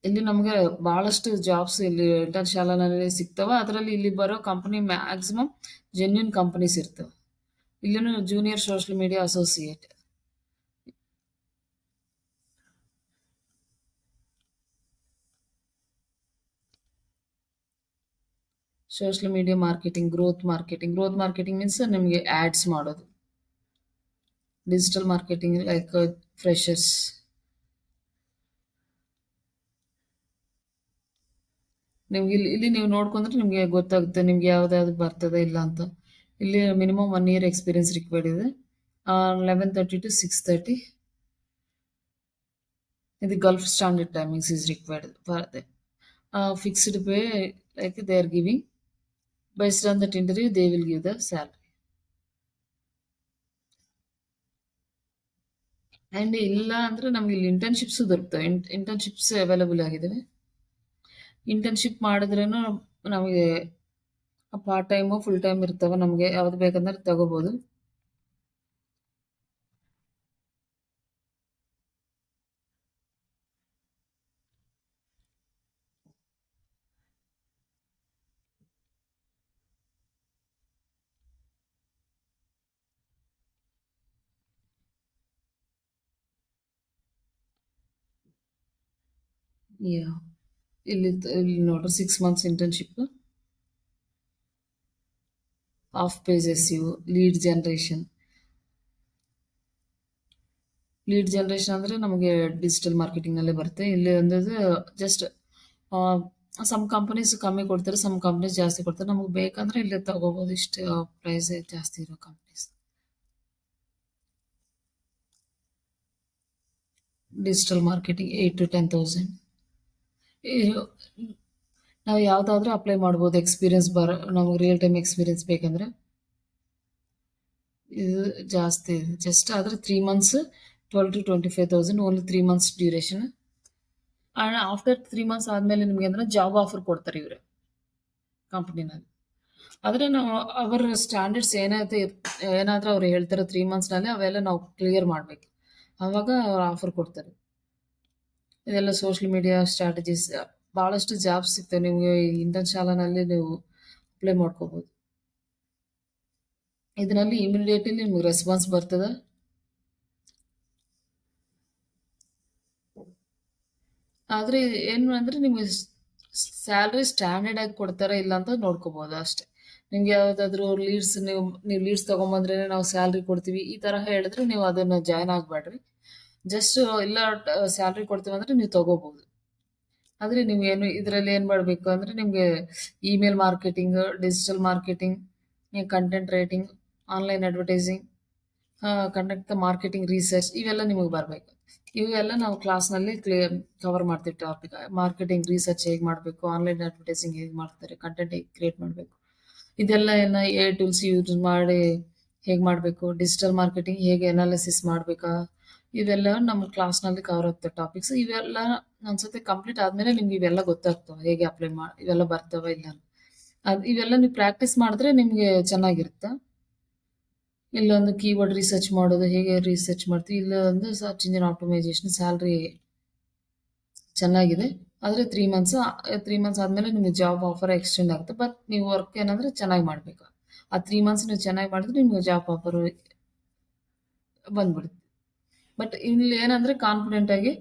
ಇಲ್ಲಿ ನಮಗೆ ಬಹಳಷ್ಟು ಜಾಬ್ಸ್ ಇಲ್ಲಿ ಇಂಟರ್ನ್ ಶಾಲಾನಲ್ಲಿ ಸಿಗ್ತವೆ. ಅದರಲ್ಲಿ ಇಲ್ಲಿ ಬರೋ ಕಂಪನಿ ಮ್ಯಾಕ್ಸಿಮಮ್ ಜೆನ್ಯೂನ್ ಕಂಪನೀಸ್ ಇರ್ತವೆ. ಇಲ್ಲಿನೂ junior social media associate. Social media marketing, growth marketing means ನಿಮಗೆ ಆಡ್ಸ್ ಮಾಡೋದು. Digital marketing like freshers. ನಿಮ್ಗೆ ಇಲ್ಲಿ ನೀವು ನೋಡ್ಕೊಂಡ್ರೆ ನಿಮಗೆ ಗೊತ್ತಾಗುತ್ತೆ ನಿಮ್ಗೆ ಯಾವ್ದಾವ್ದು ಬರ್ತದೆ ಇಲ್ಲ ಅಂತ. ಇಲ್ಲಿ ಮಿನಿಮಮ್ 1 ಇಯರ್ ಎಕ್ಸ್ಪೀರಿಯನ್ಸ್ ರಿಕ್ವೈರ್ಡ್ ಇದೆ. 11:30 to 6:30. ಇದು Gulf standard timings is required for the fixed pay, like they are giving. Based on that interview, they will give the salary. And ಇಲ್ಲ ಅಂದ್ರೆ ನಮ್ಗೆ ಇಲ್ಲಿ ಇಂಟರ್ನ್ಶಿಪ್ಸ್ ದೊರಕ್ತವೆ. ಇಂಟರ್ನ್ಶಿಪ್ಸ್ ಅವೈಲಬಲ್ ಆಗಿದ್ದಾವೆ. Internship ಮಾಡಿದ್ರೇನು ನಮಗೆ part time full time ಇರ್ತವೆ. ನಮಗೆ ಯಾವ್ದು ಬೇಕಂದ್ರೆ ತಗೋಬಹುದು. ಇಲ್ಲಿ ನೋಡ್ರಿ 6 months internship. Of page SEO, lead generation ಅಂದರೆ ನಮಗೆ ಡಿಜಿಟಲ್ ಮಾರ್ಕೆಟಿಂಗ್ನಲ್ಲೇ ಬರುತ್ತೆ. ಇಲ್ಲಿ ಒಂದದು ಜಸ್ಟ್ ಸಮ್ ಕಂಪನೀಸ್ ಕಮ್ಮಿ ಕೊಡ್ತಾರೆ, ಸಮ್ ಕಂಪನೀಸ್ ಜಾಸ್ತಿ ಕೊಡ್ತಾರೆ. ನಮಗೆ ಬೇಕಂದ್ರೆ ಇಲ್ಲೇ ತಗೋಬೋದು, ಇಷ್ಟು ಪ್ರೈಸ್ ಜಾಸ್ತಿ ಇರೋ ಕಂಪನೀಸ್. Digital marketing 8 to 10,000. ನಾವು ಯಾವುದಾದ್ರೂ ಅಪ್ಲೈ ಮಾಡ್ಬೋದು. ಎಕ್ಸ್ಪೀರಿಯನ್ಸ್ ನಮಗೆ ರಿಯಲ್ ಟೈಮ್ ಎಕ್ಸ್ಪೀರಿಯನ್ಸ್ ಬೇಕಂದ್ರೆ ಇದು ಜಾಸ್ತಿ ಇದೆ. ಜಸ್ಟ್ ಆದರೆ 3 months 12 to 25,000, only 3 months duration. And after 3 months ಆದಮೇಲೆ ನಿಮಗೆ ಅಂದ್ರೆ ಜಾಬ್ ಆಫರ್ ಕೊಡ್ತಾರೆ ಇವರು ಕಂಪ್ನಿನಲ್ಲಿ. ಆದರೆ ನಾವು ಅವರ ಸ್ಟ್ಯಾಂಡರ್ಡ್ಸ್ ಏನಾದರೂ ಅವ್ರು ಹೇಳ್ತಾರೆ 3 monthsನಲ್ಲಿ ಅವೆಲ್ಲ ನಾವು ಕ್ಲಿಯರ್ ಮಾಡಬೇಕು, ಆವಾಗ ಅವ್ರು ಆಫರ್ ಕೊಡ್ತಾರೆ. ಇದೆಲ್ಲ ಸೋಷಿಯಲ್ ಮೀಡಿಯಾ ಸ್ಟ್ರಾಟಜೀಸ್, ಭಾಳಷ್ಟು ಜಾಬ್ಸ್ ಸಿಗ್ತವೆ ನಿಮಗೆ. ಇಂಟರ್ನ್ ಶಾಲಾನಲ್ಲಿ ನೀವು ಅಪ್ಲೈ ಮಾಡ್ಕೋಬೋದು. ಇದರಲ್ಲಿ ಇಮಿಡಿಯೇಟ್ಲಿ ನಿಮ್ಗೆ ರೆಸ್ಪಾನ್ಸ್ ಬರ್ತದೆ. ಆದರೆ ಏನು ಅಂದರೆ ನಿಮಗೆ ಸ್ಯಾಲ್ರಿ ಸ್ಟ್ಯಾಂಡರ್ಡ್ ಆಗಿ ಕೊಡ್ತಾರಾ ಇಲ್ಲ ಅಂತ ನೋಡ್ಕೋಬೋದು ಅಷ್ಟೇ. ನಿಮ್ಗೆ ಯಾವುದಾದ್ರೂ ನೀವು ಲೀಡ್ಸ್ ತೊಗೊಂಬಂದ್ರೆ ನಾವು ಸ್ಯಾಲ್ರಿ ಕೊಡ್ತೀವಿ ಈ ಥರ ಹೇಳಿದ್ರೆ ನೀವು ಅದನ್ನು ಜಾಯ್ನ್ ಆಗಬೇಡ್ರಿ. ಜಸ್ಟ್ ಇಲ್ಲ ಸ್ಯಾಲ್ರಿ ಕೊಡ್ತೀವಿ ಅಂದರೆ ನೀವು ತೊಗೋಬೋದು. ಆದರೆ ನೀವು ಇದರಲ್ಲಿ ಏನು ಮಾಡಬೇಕು ಅಂದರೆ ನಿಮಗೆ email marketing, digital marketing, content writing, online advertising, conduct marketing research, ಇವೆಲ್ಲ ನಿಮಗೆ ಬರಬೇಕು. ಇವೆಲ್ಲ ನಾವು ಕ್ಲಾಸ್ನಲ್ಲಿ ಕವರ್ ಮಾಡ್ತೀವಿ ಟಾಪಿಕ್. ಮಾರ್ಕೆಟಿಂಗ್ ರಿಸರ್ಚ್ ಹೇಗೆ ಮಾಡಬೇಕು, ಆನ್ಲೈನ್ ಅಡ್ವರ್ಟೈಸಿಂಗ್ ಹೇಗೆ ಮಾಡ್ತಾರೆ, ಕಂಟೆಂಟ್ ಹೇಗೆ ಕ್ರಿಯೇಟ್ ಮಾಡಬೇಕು, ಇದೆಲ್ಲ ಟೂಲ್ಸ್ ಯೂಸ್ ಮಾಡಿ ಹೇಗೆ ಮಾಡಬೇಕು, ಡಿಜಿಟಲ್ ಮಾರ್ಕೆಟಿಂಗ್ ಹೇಗೆ ಅನಾಲಿಸಿಸ್ ಮಾಡಬೇಕಾ, ಇವೆಲ್ಲ ನಮ್ಮ ಕ್ಲಾಸ್ನಲ್ಲಿ ಕವರ್ ಆಗ್ತವೆ ಟಾಪಿಕ್ಸ್. ಇವೆಲ್ಲ ಒಂದ್ಸತಿ ಕಂಪ್ಲೀಟ್ ಆದಮೇಲೆ ನಿಮ್ಗೆ ಇವೆಲ್ಲ ಗೊತ್ತಾಗ್ತವೆ, ಹೇಗೆ ಅಪ್ಲೈ ಇವೆಲ್ಲ ಬರ್ತವೆ ಇಲ್ಲ ಅಂತ. ಇವೆಲ್ಲ ನೀವು ಪ್ರಾಕ್ಟೀಸ್ ಮಾಡಿದ್ರೆ ನಿಮಗೆ ಚೆನ್ನಾಗಿರುತ್ತೆ. ಇಲ್ಲೊಂದು ಕೀವರ್ಡ್ ರಿಸರ್ಚ್ ಮಾಡೋದು ಹೇಗೆ ರಿಸರ್ಚ್ ಮಾಡ್ತೀವಿ, ಇಲ್ಲೊಂದು ಸರ್ಚ್ ಇಂಜಿನ್ ಆಪ್ಟಿಮೈಸೇಷನ್, ಸ್ಯಾಲ್ರಿ ಚೆನ್ನಾಗಿದೆ. ಆದರೆ 3 months ಆದಮೇಲೆ ನಿಮಗೆ ಜಾಬ್ ಆಫರ್ ಎಕ್ಸ್ಟೆಂಡ್ ಆಗುತ್ತೆ. ಬಟ್ ನೀವು ವರ್ಕ್ ಏನಂದರೆ ಚೆನ್ನಾಗಿ ಮಾಡಬೇಕು. ಆ 3 months ನೀವು ಚೆನ್ನಾಗಿ ಮಾಡಿದ್ರೆ ನಿಮಗೆ ಜಾಬ್ ಆಫರು ಬಂದ್ಬಿಡುತ್ತೆ. ಬಟ್ ಇಲ್ಲಿ ಏನಂದರೆ ಕಾನ್ಫಿಡೆಂಟಾಗಿ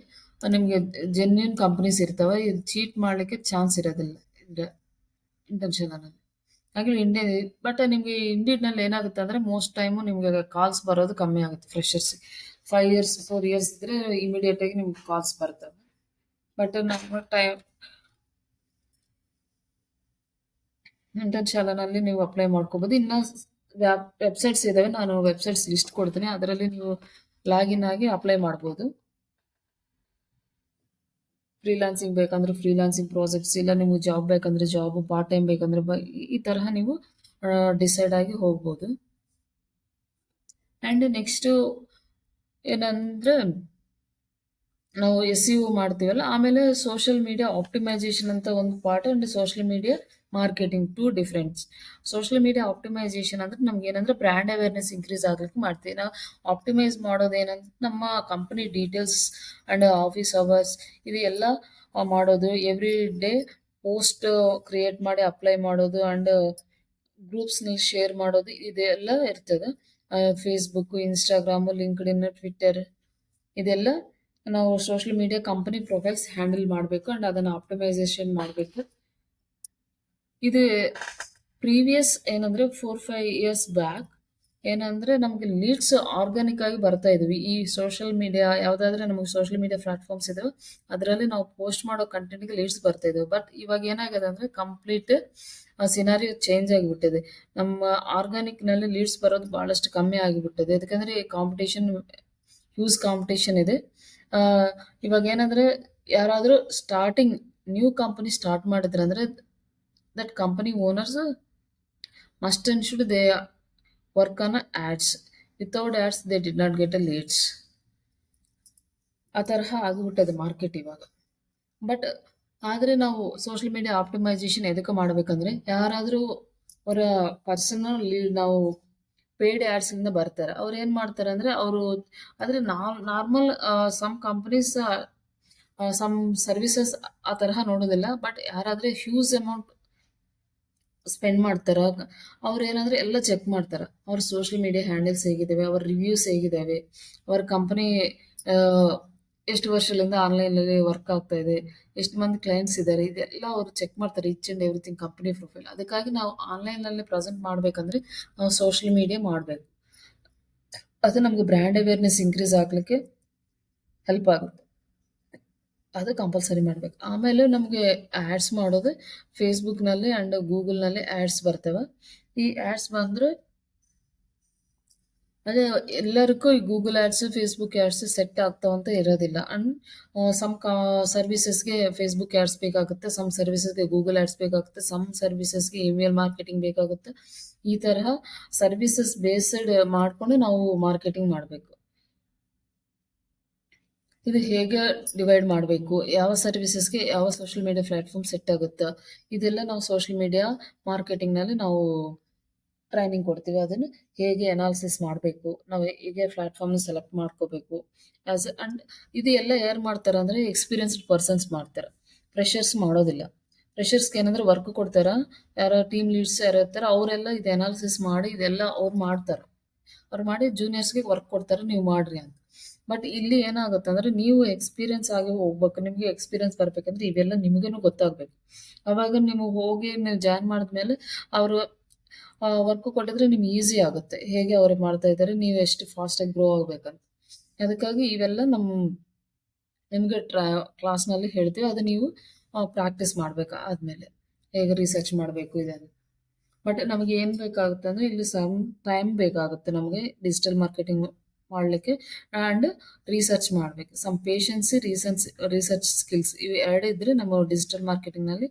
ನಿಮಗೆ ಜೆನ್ಯೂನ್ ಕಂಪ್ನೀಸ್ ಇರ್ತವೆ, ಇದು ಚೀಟ್ ಮಾಡಲಿಕ್ಕೆ ಚಾನ್ಸ್ ಇರೋದಿಲ್ಲ ಇಂಟೆನ್ಷನಲ್ಲಿ. ಹಾಗೆ ಬಟ್ ನಿಮಗೆ ಇಂಡಿಡ್ನಲ್ಲಿ ಏನಾಗುತ್ತೆ ಅಂದರೆ ಮೋಸ್ಟ್ ಟೈಮು ನಿಮಗೆ ಕಾಲ್ಸ್ ಬರೋದು ಕಮ್ಮಿ ಆಗುತ್ತೆ ಫ್ರೆಷರ್ಸ್. 5 years 4 years ಇದ್ದರೆ ಇಮಿಡಿಯೇಟಾಗಿ ನಿಮ್ಗೆ ಕಾಲ್ಸ್ ಬರ್ತವೆ. ಬಟ್ ನಮ್ಮ ಇಂಟರ್ನ್ ಶಾಲಾನಲ್ಲಿ ನೀವು ಅಪ್ಲೈ ಮಾಡ್ಕೋಬೋದು. ಇನ್ನು ವೆಬ್ಸೈಟ್ಸ್ ಇದ್ದಾವೆ, ನಾನು ವೆಬ್ಸೈಟ್ಸ್ ಲಿಸ್ಟ್ ಕೊಡ್ತೀನಿ, ಅದರಲ್ಲಿ ನೀವು ಲಾಗಿನ್ ಆಗಿ ಅಪ್ಲೈ ಮಾಡ್ಬೋದು. ಫ್ರೀಲಾನ್ಸಿಂಗ್ ಬೇಕಂದ್ರೆ ಫ್ರೀಲಾನ್ಸಿಂಗ್ ಪ್ರಾಜೆಕ್ಟ್ಸ್, ಇಲ್ಲ ನಿಮಗೆ ಜಾಬ್ ಬೇಕಂದ್ರೆ ಜಾಬು, ಪಾರ್ಟ್ ಟೈಮ್ ಬೇಕಂದ್ರೆ ಈ ತರಹ ನೀವು ಡಿಸೈಡ್ ಆಗಿ ಹೋಗ್ಬೋದು. ಆ್ಯಂಡ್ ನೆಕ್ಸ್ಟು ಏನಂದರೆ ನಾವು SEO ಮಾಡ್ತೀವಲ್ಲ, ಆಮೇಲೆ ಸೋಷಿಯಲ್ ಮೀಡಿಯಾ ಆಪ್ಟಿಮೈಸೇಷನ್ ಅಂತ ಒಂದು part, and social media marketing, 2 differents. Social media optimisation ಅಂದರೆ ನಮ್ಗೆ ಏನಂದರೆ ಬ್ರ್ಯಾಂಡ್ ಅವೇರ್ನೆಸ್ ಇನ್ಕ್ರೀಸ್ ಆಗಲಿಕ್ಕೆ ಮಾಡ್ತೀವಿ. ನಾವು ಆಪ್ಟಿಮೈಸ್ ಮಾಡೋದು ಏನಂದ್ರೆ ನಮ್ಮ company details and office hours ಇದು ಎಲ್ಲ ಮಾಡೋದು, ಎವ್ರಿ ಡೇ ಪೋಸ್ಟ್ ಕ್ರಿಯೇಟ್ ಮಾಡಿ ಅಪ್ಲೈ ಮಾಡೋದು, ಆ್ಯಂಡ್ ಗ್ರೂಪ್ಸ್ನಲ್ಲಿ ಶೇರ್ ಮಾಡೋದು, ಇದೆಲ್ಲ ಇರ್ತದೆ. ಫೇಸ್ಬುಕ್ಕು, ಇನ್ಸ್ಟಾಗ್ರಾಮು, ಲಿಂಕ್ಡ್ಇನ್, ಟ್ವಿಟ್ಟರ್, ಇದೆಲ್ಲ ನಾವು social media company profiles handle ಮಾಡಬೇಕು ಆ್ಯಂಡ್ ಅದನ್ನು ಆಪ್ಟಿಮೈಸೇಷನ್ ಮಾಡಬೇಕು. ಇದು ಪ್ರೀವಿಯಸ್ ಏನಂದರೆ 4-5 years ಬ್ಯಾಕ್ ಏನಂದರೆ ನಮಗೆ ಲೀಡ್ಸ್ ಆರ್ಗ್ಯಾನಿಕ್ ಆಗಿ ಬರ್ತಾ ಇದ್ವಿ. ಈ ಸೋಷಿಯಲ್ ಮೀಡಿಯಾ ಯಾವುದಾದ್ರೆ ನಮಗೆ ಸೋಷಿಯಲ್ ಮೀಡಿಯಾ ಪ್ಲಾಟ್ಫಾರ್ಮ್ಸ್ ಇದಾವೆ, ಅದರಲ್ಲಿ ನಾವು ಪೋಸ್ಟ್ ಮಾಡೋ ಕಂಟೆಂಟ್ಗೆ ಲೀಡ್ಸ್ ಬರ್ತಾ ಇದ್ದಾವೆ. ಬಟ್ ಇವಾಗ ಏನಾಗಿದೆ ಅಂದರೆ ಕಂಪ್ಲೀಟ್ ಸಿನಾರಿಯೋ ಚೇಂಜ್ ಆಗಿಬಿಟ್ಟಿದೆ. ನಮ್ಮ ಆರ್ಗ್ಯಾನಿಕ್ನಲ್ಲಿ ಲೀಡ್ಸ್ ಬರೋದು ಭಾಳಷ್ಟು ಕಮ್ಮಿ ಆಗಿಬಿಟ್ಟಿದೆ. ಯಾಕಂದರೆ ಹ್ಯೂಜ್ ಕಾಂಪಿಟೇಷನ್ ಇದೆ. ಇವಾಗ ಏನಂದರೆ ಯಾರಾದರೂ ನ್ಯೂ ಕಂಪನಿ ಸ್ಟಾರ್ಟ್ ಮಾಡಿದ್ರೆ ಅಂದರೆ that company owners must and should they work on ads. Without ads they did not get a leads. ಆ ತರಹ ಆಗಿಬಿಟ್ಟದೆ ಮಾರ್ಕೆಟ್ ಇವಾಗ. ಬಟ್ ಆದರೆ ನಾವು ಸೋಷಿಯಲ್ ಮೀಡಿಯಾ ಆಪ್ಟಿಮೈಸೇಷನ್ ಎದಕ್ಕೆ ಮಾಡಬೇಕಂದ್ರೆ, ಯಾರಾದರೂ ಅವರ ಪರ್ಸನಲ್ ನಾವು ಪೇಯ್ಡ್ ಆ್ಯಡ್ಸಿಂದ ಬರ್ತಾರೆ, ಅವ್ರು ಏನು ಮಾಡ್ತಾರೆ ಅಂದರೆ ಆದರೆ normal some companies some services ಆ ತರಹ ನೋಡೋದಿಲ್ಲ. ಬಟ್ ಯಾರಾದರೆ ಹ್ಯೂಜ್ ಅಮೌಂಟ್ ಸ್ಪೆಂಡ್ ಮಾಡ್ತಾರ, ಅವ್ರು ಏನಂದರೆ ಎಲ್ಲ ಚೆಕ್ ಮಾಡ್ತಾರೆ. ಅವ್ರ ಸೋಷಿಯಲ್ ಮೀಡಿಯಾ ಹ್ಯಾಂಡಲ್ಸ್ ಹೇಗಿದ್ದಾವೆ, ಅವ್ರ ರಿವ್ಯೂಸ್ ಹೇಗಿದ್ದಾವೆ, ಅವ್ರ ಕಂಪನಿ ಎಷ್ಟು ವರ್ಷದಿಂದ ಆನ್‌ಲೈನಲ್ಲಿ ವರ್ಕ್ ಆಗ್ತಾ ಇದೆ, ಎಷ್ಟು ಮಂದಿ ಕ್ಲೈಂಟ್ಸ್ ಇದ್ದಾರೆ, ಇದೆಲ್ಲ ಅವ್ರು ಚೆಕ್ ಮಾಡ್ತಾರೆ each and everything company profile. ಅದಕ್ಕಾಗಿ ನಾವು ಆನ್‌ಲೈನಲ್ಲಿ ಪ್ರೆಸೆಂಟ್ ಮಾಡ್ಬೇಕಂದ್ರೆ ನಾವು ಸೋಷಿಯಲ್ ಮೀಡಿಯಾ ಮಾಡ್ಬೇಕು. ಅದು ನಮ್ಗೆ ಬ್ರ್ಯಾಂಡ್ ಅವೇರ್‌ನೆಸ್ ಇನ್ಕ್ರೀಸ್ ಆಗ್ಲಿಕ್ಕೆ ಹೆಲ್ಪ್ ಆಗುತ್ತೆ. ಅದು ಕಂಪಲ್ಸರಿ ಮಾಡ್ಬೇಕು. ಆಮೇಲೆ ನಮಗೆ ಆಡ್ಸ್ ಮಾಡೋದು ಫೇಸ್‌ಬುಕ್‌ನಲ್ಲಿ ಆ್ಯಂಡ್ ಗೂಗಲ್‌ನಲ್ಲಿ ಆಡ್ಸ್ ಬರ್ತವೆ. ಈ ಆಡ್ಸ್ ಬಂದ್ರೆ ಅದೇ ಎಲ್ಲರಿಗೂ ಈ Google ads, Facebook ads set ಆಗ್ತಾವಂತ ಇರೋದಿಲ್ಲ. ಅಂಡ್ ಸಮ್ ಸರ್ವಿಸಸ್‌ಗೆ ಫೇಸ್‌ಬುಕ್ ಆಡ್ಸ್ ಬೇಕಾಗುತ್ತೆ, ಸಮ್ ಸರ್ವಿಸಸ್‌ಗೆ ಗೂಗಲ್ ಆಡ್ಸ್ ಬೇಕಾಗುತ್ತೆ, ಸಮ್ ಸರ್ವಿಸಸ್‌ಗೆ ಇಮೇಲ್ ಮಾರ್ಕೆಟಿಂಗ್ ಬೇಕಾಗುತ್ತೆ. ಈ ತರಹ ಸರ್ವಿಸಸ್ ಬೇಸ್ಡ್ ಮಾಡ್ಕೊಂಡು ನಾವು ಮಾರ್ಕೆಟಿಂಗ್ ಮಾಡಬೇಕು. ಇದು ಹೇಗೆ ಡಿವೈಡ್ ಮಾಡಬೇಕು, ಯಾವ ಸರ್ವಿಸಸ್‌ಗೆ ಯಾವ ಸೋಷಿಯಲ್ ಮೀಡಿಯಾ ಪ್ಲಾಟ್ಫಾರ್ಮ್ ಸೆಟ್ ಆಗುತ್ತೆ, ಇದೆಲ್ಲ ನಾವು ಸೋಷಿಯಲ್ ಮೀಡಿಯಾ ಮಾರ್ಕೆಟಿಂಗ್‌ನಲ್ಲಿ ನಾವು ಟ್ರೈನಿಂಗ್ ಕೊಡ್ತೀವಿ. ಅದನ್ನು ಹೇಗೆ ಅನಾಲಿಸಿಸ್ ಮಾಡಬೇಕು, ನಾವು ಹೇಗೆ ಪ್ಲಾಟ್ಫಾರ್ಮ್‌ನ ಸೆಲೆಕ್ಟ್ ಮಾಡ್ಕೋಬೇಕು ಅಂಡ್ ಇದು ಎಲ್ಲ ಯಾರು ಮಾಡ್ತಾರೆ ಅಂದರೆ ಎಕ್ಸ್ಪೀರಿಯನ್ಸ್ಡ್ ಪರ್ಸನ್ಸ್ ಮಾಡ್ತಾರೆ. ಫ್ರೆಷರ್ಸ್ ಮಾಡೋದಿಲ್ಲ. ಫ್ರೆಷರ್ಸ್‌ಗೆ ಏನಂದ್ರೆ ವರ್ಕ್ ಕೊಡ್ತಾರ, ಯಾರೋ ಟೀಮ್ ಲೀಡ್ಸ್ ಯಾರು ಇರ್ತಾರೆ ಅವರೆಲ್ಲ ಇದು ಅನಾಲಿಸಿಸ್ ಮಾಡಿ ಇದೆಲ್ಲ ಅವ್ರು ಮಾಡ್ತಾರೆ. ಅವ್ರು ಮಾಡಿ ಜೂನಿಯರ್ಸ್‌ಗೆ ವರ್ಕ್ ಕೊಡ್ತಾರೆ, ನೀವು ಮಾಡ್ರಿ ಅಂತ. ಬಟ್ ಇಲ್ಲಿ ಏನಾಗುತ್ತೆ ಅಂದ್ರೆ ನೀವು ಎಕ್ಸ್ಪೀರಿಯನ್ಸ್ ಆಗಿ ಹೋಗ್ಬೇಕು. ನಿಮಗೆ ಎಕ್ಸ್ಪೀರಿಯನ್ಸ್ ಬರ್ಬೇಕಂದ್ರೆ ಇವೆಲ್ಲ ನಿಮಗೂನು ಗೊತ್ತಾಗಬೇಕು. ಅವಾಗ ನೀವು ಹೋಗಿ ನೀವು ಜಾಯಿನ್ ಮಾಡಿದ್ಮೇಲೆ ಅವರು ವರ್ಕ್ ಕೊಟ್ಟಿದ್ರೆ ನಿಮ್ಗೆ ಈಸಿ ಆಗುತ್ತೆ. ಹೇಗೆ ಅವ್ರು ಮಾಡ್ತಾ ಇದ್ದಾರೆ, ನೀವು ಎಷ್ಟು ಫಾಸ್ಟಾಗಿ ಗ್ರೋ ಆಗ್ಬೇಕಂತ. ಅದಕ್ಕಾಗಿ ಇವೆಲ್ಲ ನಿಮಗೆ ಕ್ಲಾಸ್‌ನಲ್ಲಿ ಹೇಳ್ತೀವಿ. ಅದು ನೀವು ಪ್ರಾಕ್ಟೀಸ್ ಮಾಡ್ಬೇಕು ಆದ್ಮೇಲೆ. ಹೇಗೆ ರಿಸರ್ಚ್ ಮಾಡಬೇಕು ಇದೆಲ್ಲ. ಬಟ್ ನಮಗೆ ಏನು ಬೇಕಾಗುತ್ತೆ ಅಂದರೆ ಇಲ್ಲಿ ಸಮ್ ಟೈಮ್ ಬೇಕಾಗುತ್ತೆ ನಮಗೆ ಡಿಜಿಟಲ್ ಮಾರ್ಕೆಟಿಂಗ್ ಮಾಡಲಿಕ್ಕೆ ಆ್ಯಂಡ್ ರಿಸರ್ಚ್ ಮಾಡಬೇಕು. ಸಮ್ ಪೇಷನ್ಸಿ, ರಿಸರ್ಚ್ ಸ್ಕಿಲ್ಸ್ ಇವು 2 ಇದ್ದರೆ ನಮ್ಮ ಡಿಜಿಟಲ್ ಮಾರ್ಕೆಟಿಂಗ್‌ನಲ್ಲಿ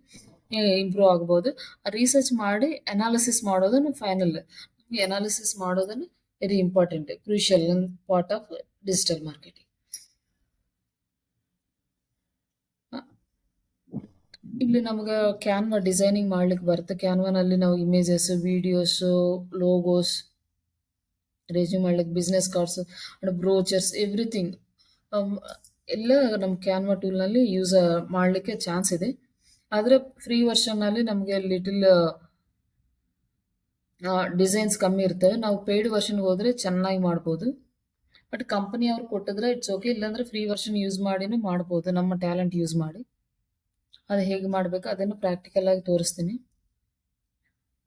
ಇಂಪ್ರೂವ್ ಆಗ್ಬೋದು. ರಿಸರ್ಚ್ ಮಾಡಿ ಅನಾಲಿಸಿಸ್ ಮಾಡೋದನ್ನು ಫೈನಲ್. ಅನಾಲಿಸಿಸ್ ಮಾಡೋದನ್ನು very important, crucial part of digital marketing. ಇಲ್ಲಿ ನಮ್ಗೆ ಕ್ಯಾನ್ವಾ ಡಿಸೈನಿಂಗ್ ಮಾಡ್ಲಿಕ್ಕೆ ಬರುತ್ತೆ. ಕ್ಯಾನ್ವಾನಲ್ಲಿ ನಾವು ಇಮೇಜಸ್, ವಿಡಿಯೋಸು, ಲೋಗೋಸ್, ರೆಸ್ಯೂಮ್ ಮಾಡ್ಲಿಕ್ಕೆ business cards and brochures everything ಎಲ್ಲ ನಮ್ಮ ಕ್ಯಾನ್ವಾ ಟೂಲ್ನಲ್ಲಿ ಯೂಸ್ ಮಾಡಲಿಕ್ಕೆ ಚಾನ್ಸ್ ಇದೆ. ಆದರೆ ಫ್ರೀ ವರ್ಷನ್ನಲ್ಲಿ ನಮಗೆ ಲಿಟಲ್ ಡಿಸೈನ್ಸ್ ಕಮ್ಮಿ ಇರ್ತವೆ. ನಾವು ಪೇಯ್ಡ್ ವರ್ಷನ್ಗೆ ಹೋದರೆ ಚೆನ್ನಾಗಿ ಮಾಡ್ಬೋದು. ಬಟ್ ಕಂಪನಿ ಅವ್ರು ಕೊಟ್ಟಿದ್ರೆ ಇಟ್ಸ್ ಓಕೆ, ಇಲ್ಲಾಂದರೆ ಫ್ರೀ ವರ್ಷನ್ ಯೂಸ್ ಮಾಡಿನೂ ಮಾಡ್ಬೋದು, ನಮ್ಮ ಟ್ಯಾಲೆಂಟ್ ಯೂಸ್ ಮಾಡಿ. ಅದು ಹೇಗೆ ಮಾಡಬೇಕು ಅದನ್ನು ಪ್ರಾಕ್ಟಿಕಲ್ ಆಗಿ ತೋರಿಸ್ತೀನಿ.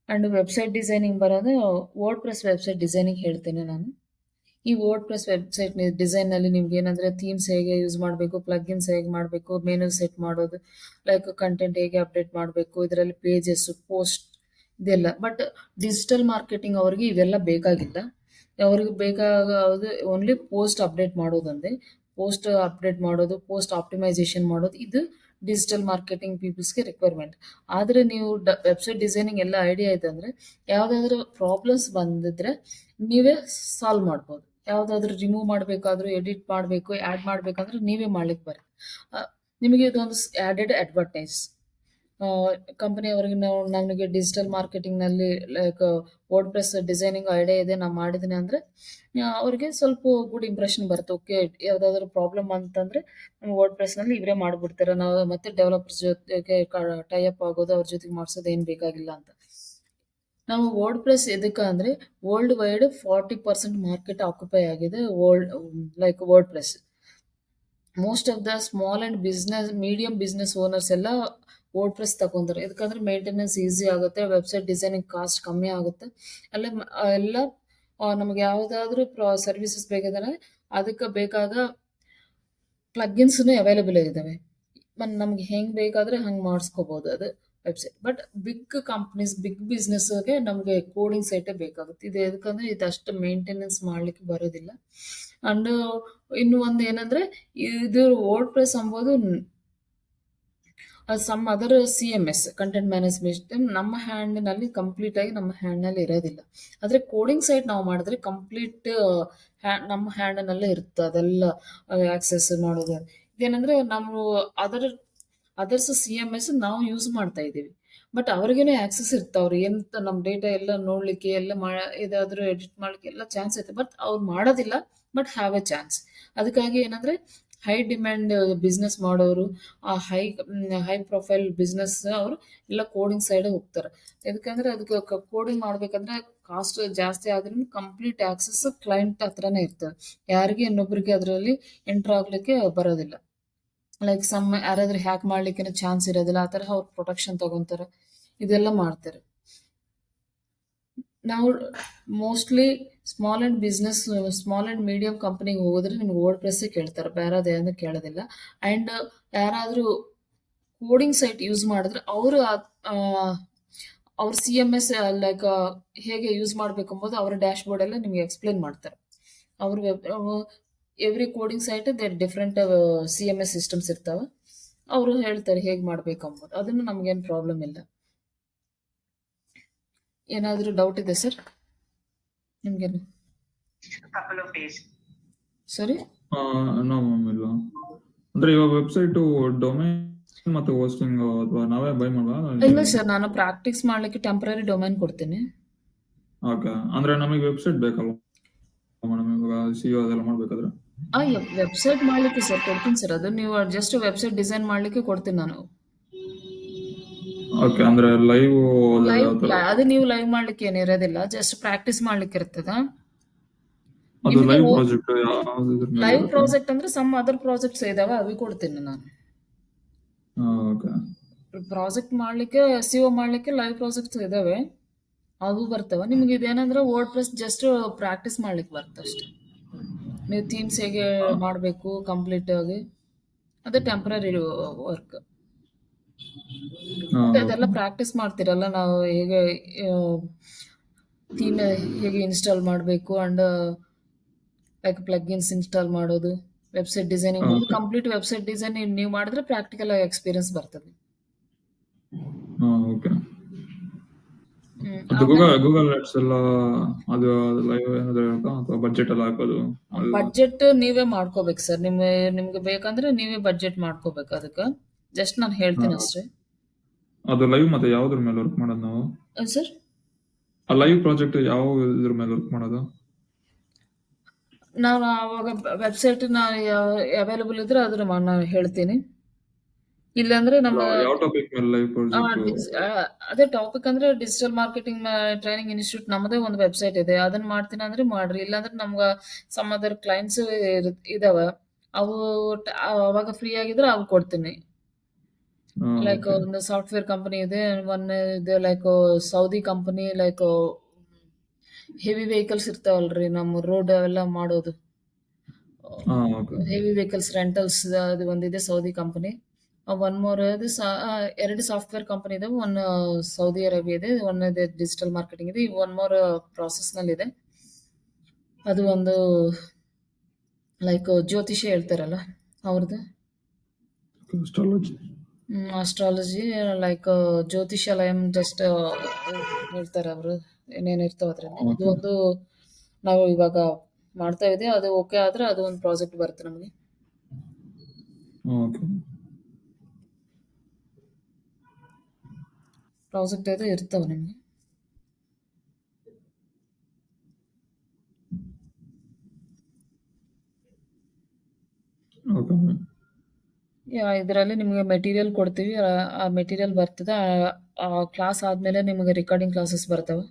ಆ್ಯಂಡ್ ವೆಬ್ಸೈಟ್ ಡಿಸೈನಿಂಗ್ ಬರೋದು ವರ್ಡ್ ಪ್ರೆಸ್ ವೆಬ್ಸೈಟ್ ಡಿಸೈನಿಂಗ್ ಹೇಳ್ತೇನೆ ನಾನು. ಈ ವರ್ಡ್ ಪ್ರೆಸ್ ವೆಬ್ಸೈಟ್ ಡಿಸೈನಲ್ಲಿ ನಿಮ್ಗೆ ಏನಂದರೆ ಥೀಮ್ಸ್ ಹೇಗೆ ಯೂಸ್ ಮಾಡಬೇಕು, ಪ್ಲಗ್ಗಿನ್ಸ್ ಹೇಗೆ ಮಾಡಬೇಕು, ಮೆನು ಸೆಟ್ ಮಾಡೋದು, ಲೈಕ್ ಕಂಟೆಂಟ್ ಹೇಗೆ ಅಪ್ಡೇಟ್ ಮಾಡಬೇಕು, ಇದರಲ್ಲಿ ಪೇಜಸ್ಸು, ಪೋಸ್ಟ್ ಇದೆಲ್ಲ. ಬಟ್ ಡಿಜಿಟಲ್ ಮಾರ್ಕೆಟಿಂಗ್ ಅವ್ರಿಗೆ ಇವೆಲ್ಲ ಬೇಕಾಗಿಲ್ಲ. ಅವ್ರಿಗೆ ಬೇಕಾಗೋದು ಓನ್ಲಿ ಪೋಸ್ಟ್ ಅಪ್ಡೇಟ್ ಮಾಡೋದಂದೆ. ಪೋಸ್ಟ್ ಅಪ್ಡೇಟ್ ಮಾಡೋದು, ಪೋಸ್ಟ್ ಆಪ್ಟಿಮೈಸೇಷನ್ ಮಾಡೋದು, ಇದು ಡಿಜಿಟಲ್ ಮಾರ್ಕೆಟಿಂಗ್ ಪೀಪಲ್ಸ್ಗೆ ರಿಕ್ವೈರ್ಮೆಂಟ್. ಆದರೆ ನೀವು ವೆಬ್ಸೈಟ್ ಡಿಸೈನಿಂಗ್ ಎಲ್ಲ ಐಡಿಯಾ ಇದೆ ಅಂದರೆ ಯಾವುದಾದ್ರೂ ಪ್ರಾಬ್ಲಮ್ಸ್ ಬಂದಿದ್ರೆ ನೀವೇ ಸಾಲ್ವ್ ಮಾಡ್ಬೋದು. ಯಾವುದಾದ್ರೂ ರಿಮೂವ್ ಮಾಡಬೇಕಾದ್ರೂ, ಎಡಿಟ್ ಮಾಡಬೇಕು, ಆ್ಯಡ್ ಮಾಡಬೇಕಂದ್ರೆ ನೀವೇ ಮಾಡ್ಲಿಕ್ಕೆ ಬರುತ್ತೆ. ನಿಮಗೆ ಇದೊಂದು ಆ್ಯಡೆಡ್ ಅಡ್ವಾಂಟೇಜ್. ಕಂಪನಿಯವರಿಗೆ ನನಗೆ ಡಿಜಿಟಲ್ ಮಾರ್ಕೆಟಿಂಗ್ನಲ್ಲಿ like WordPress designing idea ಇದೆ, ನಾನು ಮಾಡಿದ್ದೀನಿ ಅಂದರೆ ಅವ್ರಿಗೆ ಸ್ವಲ್ಪ ಗುಡ್ ಇಂಪ್ರೆಷನ್ ಬರುತ್ತೆ. ಓಕೆ, ಯಾವುದಾದ್ರೂ ಪ್ರಾಬ್ಲಮ್ ಅಂತಂದರೆ ವರ್ಡ್ ಪ್ರೆಸ್ನಲ್ಲಿ ಇವರೇ ಮಾಡಿಬಿಡ್ತಾರೆ, ನಾವು ಮತ್ತೆ ಡೆವಲಪರ್ಸ್ ಜೊತೆಗೆ ಟೈ ಅಪ್ ಆಗೋದು, ಅವ್ರ ಜೊತೆಗೆ ಮಾಡಿಸೋದು ಏನು ಬೇಕಾಗಿಲ್ಲ ಅಂತ. ನಾವು ವರ್ಡ್ ಪ್ರೆಸ್ ಎದಕ್ಕೆ ಅಂದರೆ ವರ್ಲ್ಡ್ ವೈಡ್ 40% ಮಾರ್ಕೆಟ್ ಆಕ್ಯುಪೈ ಆಗಿದೆ like word press. Most of the small and medium business owners ಎಲ್ಲ ವರ್ಡ್ ಪ್ರೆಸ್ ತಗೊಂತಾರೆ. ಯಾಕಂದರೆ ಮೇಂಟೆನೆನ್ಸ್ ಈಸಿ ಆಗುತ್ತೆ, ವೆಬ್ಸೈಟ್ ಡಿಸೈನಿಂಗ್ ಕಾಸ್ಟ್ ಕಮ್ಮಿ ಆಗುತ್ತೆ. ಎಲ್ಲ ನಮಗೆ ಯಾವುದಾದ್ರೂ ಸರ್ವಿಸಸ್ ಬೇಕಾದರೆ ಅದಕ್ಕೆ ಬೇಕಾದ ಪ್ಲಗ್ಗಿನ್ಸ್ನು ಅವೈಲೇಬಲ್ ಇದ್ದಾವೆ. ನಮ್ಗೆ ಹೆಂಗೆ ಬೇಕಾದರೆ ಹಂಗೆ ಮಾಡಿಸ್ಕೋಬೋದು ಅದು website. But big companies, big ಬಿಸ್ನೆಸ್ಗೆ ನಮಗೆ ಕೋಡಿಂಗ್ ಸೈಟೇ ಬೇಕಾಗುತ್ತೆ. ಇದು ಎದಕ್ಕಂದರೆ ಇದಷ್ಟು ಮೇಂಟೆನೆನ್ಸ್ ಮಾಡಲಿಕ್ಕೆ ಬರೋದಿಲ್ಲ. ಆ್ಯಂಡ್ ಇನ್ನು ಒಂದು ಏನಂದರೆ ಇದು ವರ್ಡ್ ಪ್ರೆಸ್ ಅಂಬೋದು some other CMS content management ನಮ್ಮ ಹ್ಯಾಂಡ್ನಲ್ಲಿ ಕಂಪ್ಲೀಟಾಗಿ ನಮ್ಮ ಹ್ಯಾಂಡ್ನಲ್ಲಿ ಇರೋದಿಲ್ಲ. ಆದರೆ ಕೋಡಿಂಗ್ ಸೈಟ್ ನಾವು ಮಾಡಿದ್ರೆ ಕಂಪ್ಲೀಟ್ ನಮ್ಮ ಹ್ಯಾಂಡ್ನಲ್ಲೇ ಇರುತ್ತೆ ಅದೆಲ್ಲ ಆಕ್ಸೆಸ್ ಮಾಡೋದು. ಇದೇನಂದರೆ ನಾವು ಅದರ್ಸ್ CMS ನಾವು ಯೂಸ್ ಮಾಡ್ತಾ ಇದ್ದೀವಿ. ಬಟ್ ಅವ್ರಿಗೇನೆ ಆಕ್ಸೆಸ್ ಇರುತ್ತೆ. ಅವ್ರು ಎಂತ ನಮ್ಮ ಡೇಟಾ ಎಲ್ಲ ನೋಡಲಿಕ್ಕೆ, ಎಲ್ಲ ಇದಾದರೂ ಎಡಿಟ್ ಮಾಡಲಿಕ್ಕೆ ಎಲ್ಲ ಚಾನ್ಸ್ ಇರುತ್ತೆ. ಬಟ್ ಅವ್ರು ಮಾಡೋದಿಲ್ಲ, ಬಟ್ ಹ್ಯಾವ್ ಎ ಚಾನ್ಸ್. ಅದಕ್ಕಾಗಿ ಏನಂದರೆ ಹೈ ಡಿಮ್ಯಾಂಡ್ ಬಿಸ್ನೆಸ್ ಮಾಡೋರು, ಆ ಹೈ ಪ್ರೊಫೈಲ್ ಬಿಸ್ನೆಸ್ ಅವರು ಎಲ್ಲ ಕೋಡಿಂಗ್ ಸೈಡ್ ಹೋಗ್ತಾರೆ. ಯಾಕಂದ್ರೆ ಅದಕ್ಕೆ ಕೋಡಿಂಗ್ ಮಾಡ್ಬೇಕಂದ್ರೆ ಕಾಸ್ಟ್ ಜಾಸ್ತಿ ಆದ್ರೂ ಕಂಪ್ಲೀಟ್ ಆಕ್ಸೆಸ್ ಕ್ಲೈಂಟ್ ಹತ್ರನೇ ಇರ್ತದೆ. ಯಾರಿಗೆ ಇನ್ನೊಬ್ರಿಗೆ ಅದರಲ್ಲಿ ಎಂಟರ್ ಆಗ್ಲಿಕ್ಕೆ ಬರೋದಿಲ್ಲ. ಲೈಕ್ ಯಾರಾದ್ರೂ ಹ್ಯಾಕ್ ಮಾಡ್ಲಿಕ್ಕೆ ಚಾನ್ಸ್ ಇರೋದಿಲ್ಲ. ಆ ತರ ಅವ್ರು ಪ್ರೊಟೆಕ್ಷನ್ ತಗೊಂತಾರೆ, ಇದೆಲ್ಲ ಮಾಡ್ತಾರೆ. ನಾವು ಮೋಸ್ಟ್ಲಿ ಸ್ಮಾಲ್ ಅಂಡ್ ಮೀಡಿಯಂ ಕಂಪನಿಗೆ ಹೋದ್ರೆ ನಿಮ್ಗೆ ವರ್ಡ್ ಪ್ರೆಸ್ ಕೇಳ್ತಾರೆ, ಬೇರೆ ಏನು ಕೇಳೋದಿಲ್ಲ. ಅಂಡ್ ಯಾರಾದ್ರೂ ಕೋಡಿಂಗ್ ಸೈಟ್ ಯೂಸ್ ಮಾಡಿದ್ರೆ ಅವರು ಅವ್ರ CMS ಲೈಕ್ ಹೇಗೆ ಯೂಸ್ ಮಾಡ್ಬೇಕು ಎಂಬುದು ಅವರ ಡ್ಯಾಶ್ ಬೋರ್ಡ್ ಎಲ್ಲ ನಿಮ್ಗೆ ಎಕ್ಸ್ಪ್ಲೇನ್ ಮಾಡ್ತಾರೆ. ಅವ್ರ every coding site different CMS systems ಇರ್ತಾವೆ. ಅವರು ಹೇಳ್ತಾರೆ ಹೇಗೆ ಮಾಡ್ಬೇಕು ಅಂಬೋದು. ಅದನ್ನು ನಮ್ಗೇನು ಪ್ರಾಬ್ಲಮ್ ಇಲ್ಲ. ಏನಾದರೂ ಡೌಟ್ ಇದೆ ಸರ್ ನಿಮ್ಗೇನು? ಸರಿ, ನೋ ಮ್ಯಾಮ್, ಇಲ್ಲ. ಅಂದ್ರೆ ಇವಾಗ ವೆಬ್ಸೈಟ್ ಡೊಮೈನ್ ಮತ್ತೆ ಹೋಸ್ಟಿಂಗ್ ಅಥವಾ ನಾವೇ ಬೈ ಇಲ್ಲ ಮಾಡುವ? ಸರ್, ನಾನು ಪ್ರಾಕ್ಟೀಸ್ ಮಾಡ್ಲಿಕ್ಕೆ ಟೆಂಪರರಿ ಡೊಮೈನ್ ಕೊಡ್ತೀನಿ. ಓಕೆ, ಅಂದ್ರೆ ನಮಗೆ ವೆಬ್ಸೈಟ್ ಬೇಕಲ್ವ ಮೇಡಮ್, ಇವಾಗ CEO ಅದೆಲ್ಲ ಮಾಡ್ಬೇಕಾದ್ರೆ? ವೆಬ್ಸೈಟ್ ಮಾಡ್ಲಿಕ್ಕೆ ಸರ್ ಕೊಡ್ತೀನಿ ಸರ್. ಅದು ನೀವು ಜಸ್ಟ್ ವೆಬ್ಸೈಟ್ ಡಿಸೈನ್ ಮಾಡ್ಲಿಕ್ಕೆ ಕೊಡ್ತೀನಿ ನಾನು. ಓಕೆ, ಅಂದ್ರೆ ಲೈವ್ ಅದು ನೀವು ಲೈವ್ ಮಾಡ್ಲಿಕ್ಕೆ ಏನಿರೋದಿಲ್ಲ, ಜಸ್ಟ್ ಪ್ರಾಕ್ಟೀಸ್ ಮಾಡ್ಲಿಕ್ಕೆ ಇರ್ತದ. ಅದು ಲೈವ್ ಪ್ರಾಜೆಕ್ಟ್ ಯಾವ್ದು ಇದ್ರ ಮೇಲೆ ಲೈವ್ ಇರುತ್ತೆ? ಪ್ರಾಜೆಕ್ಟ್ ಅಂದ್ರೆ ಸಮ್ ಅದರ್ ಪ್ರಾಜೆಕ್ಟ್ಸ್ ಇದಾವೆ, ಅವಿ ಕೊಡ್ತೀನಿ ನಾನು. ಓಕೆ, ಪ್ರಾಜೆಕ್ಟ್ ಮಾಡ್ಲಿಕ್ಕೆ CO ಮಾಡ್ಲಿಕ್ಕೆ ಲೈವ್ ಪ್ರಾಜೆಕ್ಟ್ಸ್ ಇದಾವೆ, ಅವು ಬರ್ತವೆ. ನಿಮ್ಗೆ ಇದೇನಂದ್ರೆ ವರ್ಡ್ ಪ್ರೆಸ್ ಜಸ್ಟ್ ಪ್ರಾಕ್ಟೀಸ್ ಮಾಡ್ಲಿಕ್ಕೆ ಬರುತ್ತೆ ಅಷ್ಟೇ. ನೀವು ಥೀಮ್ಸ್ ಹೇಗೆ ಮಾಡಬೇಕು ಕಂಪ್ಲೀಟ್ ಆಗಿ, ಅದು ಟೆಂಪರರಿ ವರ್ಕ್. ಅದೆಲ್ಲ ಪ್ರಾಕ್ಟೀಸ್ ಮಾಡ್ತಿರಲ್ಲ, ನಾವು ಹೇಗೆ ಥೀಮ್ ಹೇಗೆ ಇನ್ಸ್ಟಾಲ್ ಮಾಡಬೇಕು ಅಂಡ್ ಲೈಕ್ ಪ್ಲಗ್ಇನ್ಸ್ ಇನ್ಸ್ಟಾಲ್ ಮಾಡೋದು, ವೆಬ್ಸೈಟ್ ಡಿಸೈನಿಂಗ್ ಮಾಡೋದು. ಕಂಪ್ಲೀಟ್ ವೆಬ್ಸೈಟ್ ಡಿಸೈನ್ ನೀವು ಮಾಡಿದ್ರೆ ಪ್ರಾಕ್ಟಿಕಲ್ ಎಕ್ಸ್ಪೀರಿಯನ್ಸ್ ಬರ್ತದೆ. ಓಕೆ. ಅದು ಗೂಗಲ್ ಆಡ್ಸ್ ಎಲ್ಲ ಅದು ಲೈವ್ ಏನಾದ್ರು ಇರುತ್ತಾ ಅಥವಾ ಬಡ್ಜೆಟ್ ಎಲ್ಲ ಹಾಕೋದು? ಬಡ್ಜೆಟ್ ನೀವೇ ಮಾಡ್ಕೋಬೇಕು ಸರ್. ನಿಮ್ಗೆ ಬೇಕಂದ್ರೆ ನೀವೇ ಬಡ್ಜೆಟ್ ಮಾಡ್ಕೋಬೇಕು. ಅದಕ್ಕೆ ಜಸ್ಟ್ ನಾನು ಹೇಳ್ತೀನಿ ಅಷ್ಟೇ. ಅದು ಲೈವ್ ಮತ್ತೆ ಯಾವ್ದ್ರ ಮೇಲೆ ವರ್ಕ್ ಮಾಡೋದು ನಾವು ಸರ್? ಆ ಲೈವ್ ಪ್ರಾಜೆಕ್ಟ್ ಯಾವ ಇದ್ರ ಮೇಲೆ ವರ್ಕ್ ಮಾಡೋದು? ನಾನು ಅವಾಗ ವೆಬ್ಸೈಟ್ ಅವೈಲಬಲ್ ಇದ್ರೆ ಅದ್ರ ನಾನು ಹೇಳ್ತೀನಿ. ಇಲ್ಲಾಂದ್ರೆ ನಮ್ಮ ಯಾವ ಟಾಪಿಕ್ ಮೇಲೆ ಲೈವ್ ಪ್ರಾಜೆಕ್ಟ್? ಅದೇ ಟಾಪಿಕ್ ಅಂದ್ರೆ ಡಿಜಿಟಲ್ ಮಾರ್ಕೆಟಿಂಗ್ ಟ್ರೈನಿಂಗ್ ಇನ್ಸ್ಟಿಟ್ಯೂಟ್ ನಮ್ಮದೇ ಒಂದು ವೆಬ್ಸೈಟ್ ಇದೆ, ಅದನ್ನ ಮಾಡ್ತೀನಿ ಅಂದ್ರೆ ಮಾಡ್ರಿ. ಇಲ್ಲಾಂದ್ರೆ ನಮ್ಗ ಸಮ್ ಅದರ್ ಕ್ಲೈಂಟ್ಸ್ ಇದಾವ, ಅವು ಅವಾಗ ಫ್ರೀ ಆಗಿದ್ರೆ ಅವು ಕೊಡ್ತೀನಿ. ಲೈಕ್ ಒಂದು ಸಾಫ್ಟ್ವೇರ್ ಕಂಪನಿ ಇದೆ, ಇದೆ like Saudi company, like heavy vehicles ಇರ್ತಾವಲ್ರಿ, ನಮ್ಮ ರೋಡ್ ಅವೆಲ್ಲ ಮಾಡೋದು, ಹೆವಿ ವೆಹಿಕಲ್ಸ್ ರೆಂಟಲ್ಸ್, ಅದು ಒಂದಿದೆ ಸೌದಿ ಕಂಪನಿ. ಒನ್ ಮೋರ್ ಎರಡು ಸಾಫ್ಟ್ವೇರ್ ಕಂಪನಿ ಇದೆ, ಒನ್ ಸೌದಿ ಅರೇಬಿಯಾ ಇದೆ, ಒನ್ ಇದೆ ಡಿಜಿಟಲ್ ಮಾರ್ಕೆಟಿಂಗ್ ಇದೆ, ಒನ್ ಮೋರ್ ಪ್ರಾಸೆಸ್ ನಲ್ಲಿ ಇದೆ. ಅದು ಒಂದು ಲೈಕ್ ಜ್ಯೋತಿಷ್ಯ ಹೇಳ್ತಾರಲ್ಲ ಅವ್ರದ್ದು, ಅಸ್ಟ್ರಾಲಜಿ, ಲೈಕ್ ಜ್ಯೋತಿಷಾಲಯಂ ಜಸ್ಟ್ ಹೇಳ್ತಾರೆ ಅವರು, ಏನೇನು ಇರ್ತಾವ ಅದ್ರಲ್ಲಿ. ಅದು ಒಂದು ನಾವು ಇವಾಗ ಮಾಡ್ತಾ ಇದ್ದೀವಿ. ಅದು ಓಕೆ ಆದ್ರೆ ಅದು ಒಂದು ಪ್ರಾಜೆಕ್ಟ್ ಬರುತ್ತೆ ನಮಗೆ. ಪ್ರಾಜೆಕ್ಟ್ ಅದು ಇರ್ತಾವೆ ನಿಮಗೆ. ಇದರಲ್ಲಿ ನಿಮಗೆ ಮೆಟೀರಿಯಲ್ ಕೊಡ್ತೀವಿ, ಆ ಮೆಟೀರಿಯಲ್ ಬರ್ತದೆ. ಆ ಕ್ಲಾಸ್ ಆದ್ಮೇಲೆ ನಿಮಗೆ ರೆಕಾರ್ಡಿಂಗ್ ಕ್ಲಾಸಸ್ ಬರ್ತವೆ.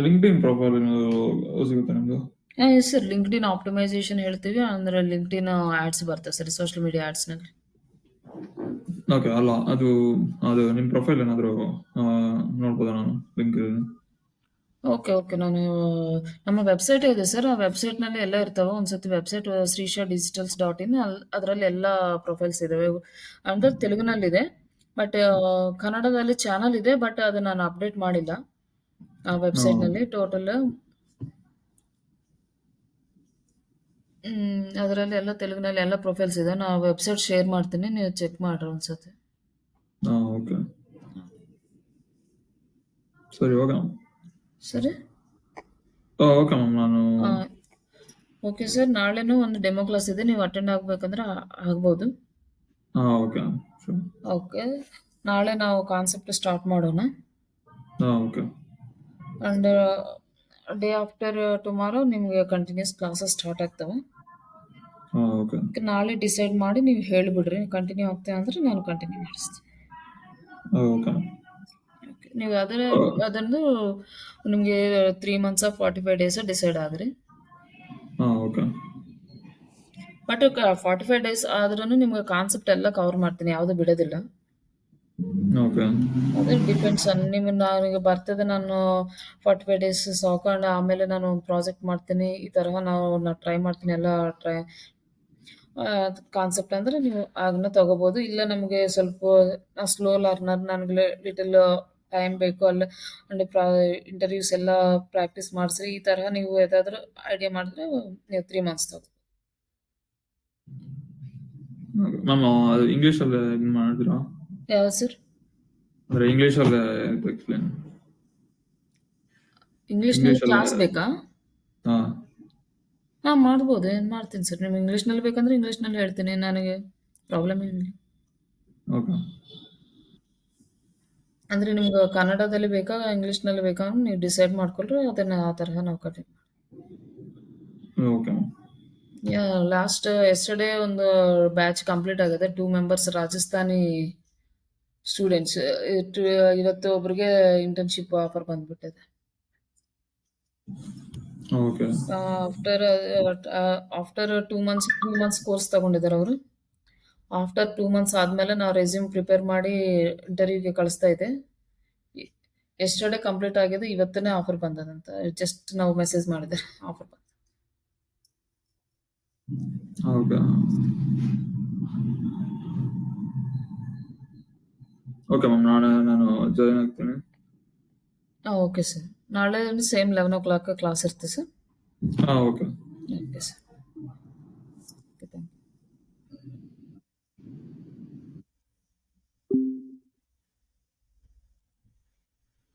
ಲಿಂಕ್ಡ್ಇನ್ ಪ್ರೊಫೈಲ್ ಸಿಗುತ್ತೆ ನಿಮ್ದು? ಎಸ್ ಸರ್, ಲಿಂಕ್ಡ್ಇನ್ ಆಪ್ಟಿಮೈಸೇಷನ್ ಹೇಳ್ತೀವಿ, ಅಂದ್ರೆ ಲಿಂಕ್ಡ್ಇನ್ ಆಡ್ಸ್ ಬರ್ತವೆ ಸರ್, ಸೋಷಿಯಲ್ ಮೀಡಿಯಾ ಆಡ್ಸ್ ನಲ್ಲಿ. ಓಕೆ, ಅಲ್ಲ ಅದು ನಿಮ್ಮ ಪ್ರೊಫೈಲ್ ಏನಾದರೂ ನೋಡ್ಬೋದಾ ನಾನು ಲಿಂಕ್ಡ್ಇನ್? ಓಕೆ, ನಾನು ನಮ್ಮ ವೆಬ್ಸೈಟ್ ಇದೆ ಸರ್, ಆ ವೆಬ್ಸೈಟ್ ನಲ್ಲಿ ಎಲ್ಲ ಇರ್ತಾವೆ. ಒಂದ್ಸತಿ ವೆಬ್ಸೈಟ್ srishadigitals.in, ಅದರಲ್ಲಿ ಎಲ್ಲ ಪ್ರೊಫೈಲ್ಸ್ ಇದಾವೆ. ಅಂದ್ರೆ ತೆಲುಗಿನಲ್ಲಿದೆ, ಬಟ್ ಕನ್ನಡದಲ್ಲಿ ಚಾನಲ್ ಇದೆ, ಬಟ್ ಅದು ನಾನು ಅಪ್ಡೇಟ್ ಮಾಡಿಲ್ಲ ಆ ವೆಬ್ಸೈಟ್ ನಲ್ಲಿ. ಟೋಟಲ್ ಅದರಲ್ಲಿ ಎಲ್ಲ ತೆಲುಗಿನಲ್ಲಿ ಎಲ್ಲ ಪ್ರೊಫೈಲ್ಸ್ ಇದೆ. ನಾ ವೆಬ್ಸೈಟ್ ಶೇರ್ ಮಾಡ್ತೀನಿ, ನೀವು ಚೆಕ್ ಮಾಡ್ರಿ ಒಂದ್ಸತಿ. ಓಕೆ, ಸರಿ, ಹೋಗೋಣ. ಸರಿ, ಓಕೆ ಮ್ಯಾಮ್, ನಾನು ಓಕೆ ಸರ್. ನಾಳೆನೂ ಒಂದು ಡೆಮೋ ಕ್ಲಾಸ್ ಇದೆ, ನೀವು ಅಟೆಂಡ್ ಆಗ್ಬೇಕಂದ್ರೆ ಆಗ್ಬೋದು. ಓಕೆ, ನಾಳೆ ನಾವು ಕಾನ್ಸೆಪ್ಟ್ ಸ್ಟಾರ್ಟ್ ಮಾಡೋಣ. Okay. And day after tomorrow ನಿಮಗೆ ಕಂಟಿನ್ಯೂಸ್ ಕ್ಲಾಸಸ್ ಸ್ಟಾರ್ಟ್ ಆಗ್ತವೆ. ಓಕೆ. ನಾಳೆ ಡಿಸೈಡ್ ಮಾಡಿ ನೀವು ಹೇಳಿಬಿಡ್ರಿ ಕಂಟಿನ್ಯೂ ಆಗ್ತೇವೆ ಅಂದ್ರೆ ನಾನು ಕಂಟಿನ್ಯೂ ಮಾಡಿಸ್ತೀನಿ. ಓಕೆ. ಓಕೆ. ನೀವು ಅದನ್ನು ನಿಮಗೆ 3 months 45 days decide agri. Okay. But 45 days ಆದ್ರೂ ನಿಮ್ಗೆ ಕಾನ್ಸೆಪ್ಟ್ ಎಲ್ಲ ಕವರ್ ಮಾಡ್ತೀನಿ, ಯಾವುದು ಬಿಡೋದಿಲ್ಲ. ಓಕೆ. ಅದು ಡಿಪೆಂಡ್ಸ್ ನನಗೆ ಬರ್ತದೆ. ನಾನು 45 ಡೇಸ್ ಸಾಕೊಂಡು ಆಮೇಲೆ ನಾನು ಪ್ರಾಜೆಕ್ಟ್ ಮಾಡ್ತೀನಿ, ಈ ತರಹ ನಾನು ಟ್ರೈ ಮಾಡ್ತೀನಿ ಎಲ್ಲ ಕಾನ್ಸೆಪ್ಟ್ ಅಂದ್ರೆ ನೀವು ಅದನ್ನ ತಗೋಬಹುದು. ಇಲ್ಲ ನಮಗೆ ಸ್ವಲ್ಪ ಸ್ಲೋ ಲರ್ನರ್, ನನಗೆ ಲಿಟಲ್ ಟೈಮ್ ಬೇಕು ಅಲ್ಲ, ಅಂಡ್ ಇಂಟರ್ವ್ಯೂಸ್ ಎಲ್ಲ ಪ್ರಾಕ್ಟೀಸ್ ಮಾಡಿಸ್ರಿ, ಈ ತರಹ ನೀವು ಯಾವ್ದಾದ್ರು ಐಡಿಯಾ ಮಾಡಿದ್ರೆ ನೀವು 3 ಮಂತ್ಸ್ ತಗೋ. ಮ್ಯಾಮ್ ಅದು ಇಂಗ್ಲೀಷಲ್ಲಿ ಇದು ಮಾಡಿದ್ರಾ? ಯಾವ ಸರ್? ಅಂದರೆ ಇಂಗ್ಲೀಷಲ್ಲೇ ಎಕ್ಸ್ಪ್ಲೇನ್. ಇಂಗ್ಲೀಷ್ನಲ್ಲಿ ಕ್ಲಾಸ್ ಬೇಕಾ? ಹಾಂ ಮಾಡ್ಬೋದು, ಏನು ಮಾಡ್ತೀನಿ ಸರ್. ನಿಮ್ಗೆ ಇಂಗ್ಲೀಷ್ನಲ್ಲಿ ಬೇಕಂದ್ರೆ ಇಂಗ್ಲೀಷ್ನಲ್ಲಿ ಹೇಳ್ತೀನಿ, ನನಗೆ ಪ್ರಾಬ್ಲಮ್ ಏನಿಲ್ಲ. ಓಕೆ. ಅಂದರೆ ನಿಮ್ಗೆ ಕನ್ನಡದಲ್ಲಿ ಬೇಕಾ ಇಂಗ್ಲೀಷ್ನಲ್ಲಿ ಬೇಕಾ ಅಂತ ನೀವು ಡಿಸೈಡ್ ಮಾಡ್ಕೊಳ್ರಿ, ಅದನ್ನು ಆ ತರಹ ನಾವು ಕಟ್ಟಿ. ಓಕೆ. ಲಾಸ್ಟ್ ಎಸ್ಟರ್ಡೇ ಒಂದು ಬ್ಯಾಚ್ ಕಂಪ್ಲೀಟ್ ಆಗಿದೆ. 2 ಮೆಂಬರ್ಸ್ ರಾಜಸ್ಥಾನಿ ಸ್ಟೂಡೆಂಟ್ಸ್. ಇವತ್ತು ಒಬ್ರಿಗೆ ಇಂಟರ್ನ್ಶಿಪ್ ಆಫರ್ ಬಂದ್ಬಿಟ್ಟಿದೆ. ಓಕೆ. ಆಫ್ಟರ್ 2 ಮಂತ್ಸ್ ಕೋರ್ಸ್ ತಗೊಂಡಿದ್ದಾರೆ ಅವರು. ಆಫ್ಟರ್ 2 ಮಂತ್ಸ್ ಆದಮೇಲೆ ನಾವು ರೆಸ್ಯೂಮ್ ಪ್ರಿಪೇರ್ ಮಾಡಿ ಇಂಟರ್ವ್ಯೂಗೆ ಕಳಿಸ್ತಾ ಇದ್ದೆ. ಎಸ್ಟರ್ಡೇ ಕಂಪ್ಲೀಟ್ ಆಗಿದೆ, ಇವತ್ತೇ ಆಫರ್ ಬಂದದಂತ. ಜಸ್ಟ್ ನಾವು ಮೆಸೇಜ್ ಮಾಡಿದೆ ಆಫರ್ ಬಂದ. ಓಕೆ. ಓಕೆ ಮ್ಯಾಮ್, ನಾಳೆ ನಾನು ಜಾಯಿನ್ ಆಗ್ತೀನಿ. Okay sir. ನಾಳೆ ಸೇಮ್ 11 o'clock ಕ್ಲಾಸ್ ಇರುತ್ತೆ ಸರ್. ಓಕೆ.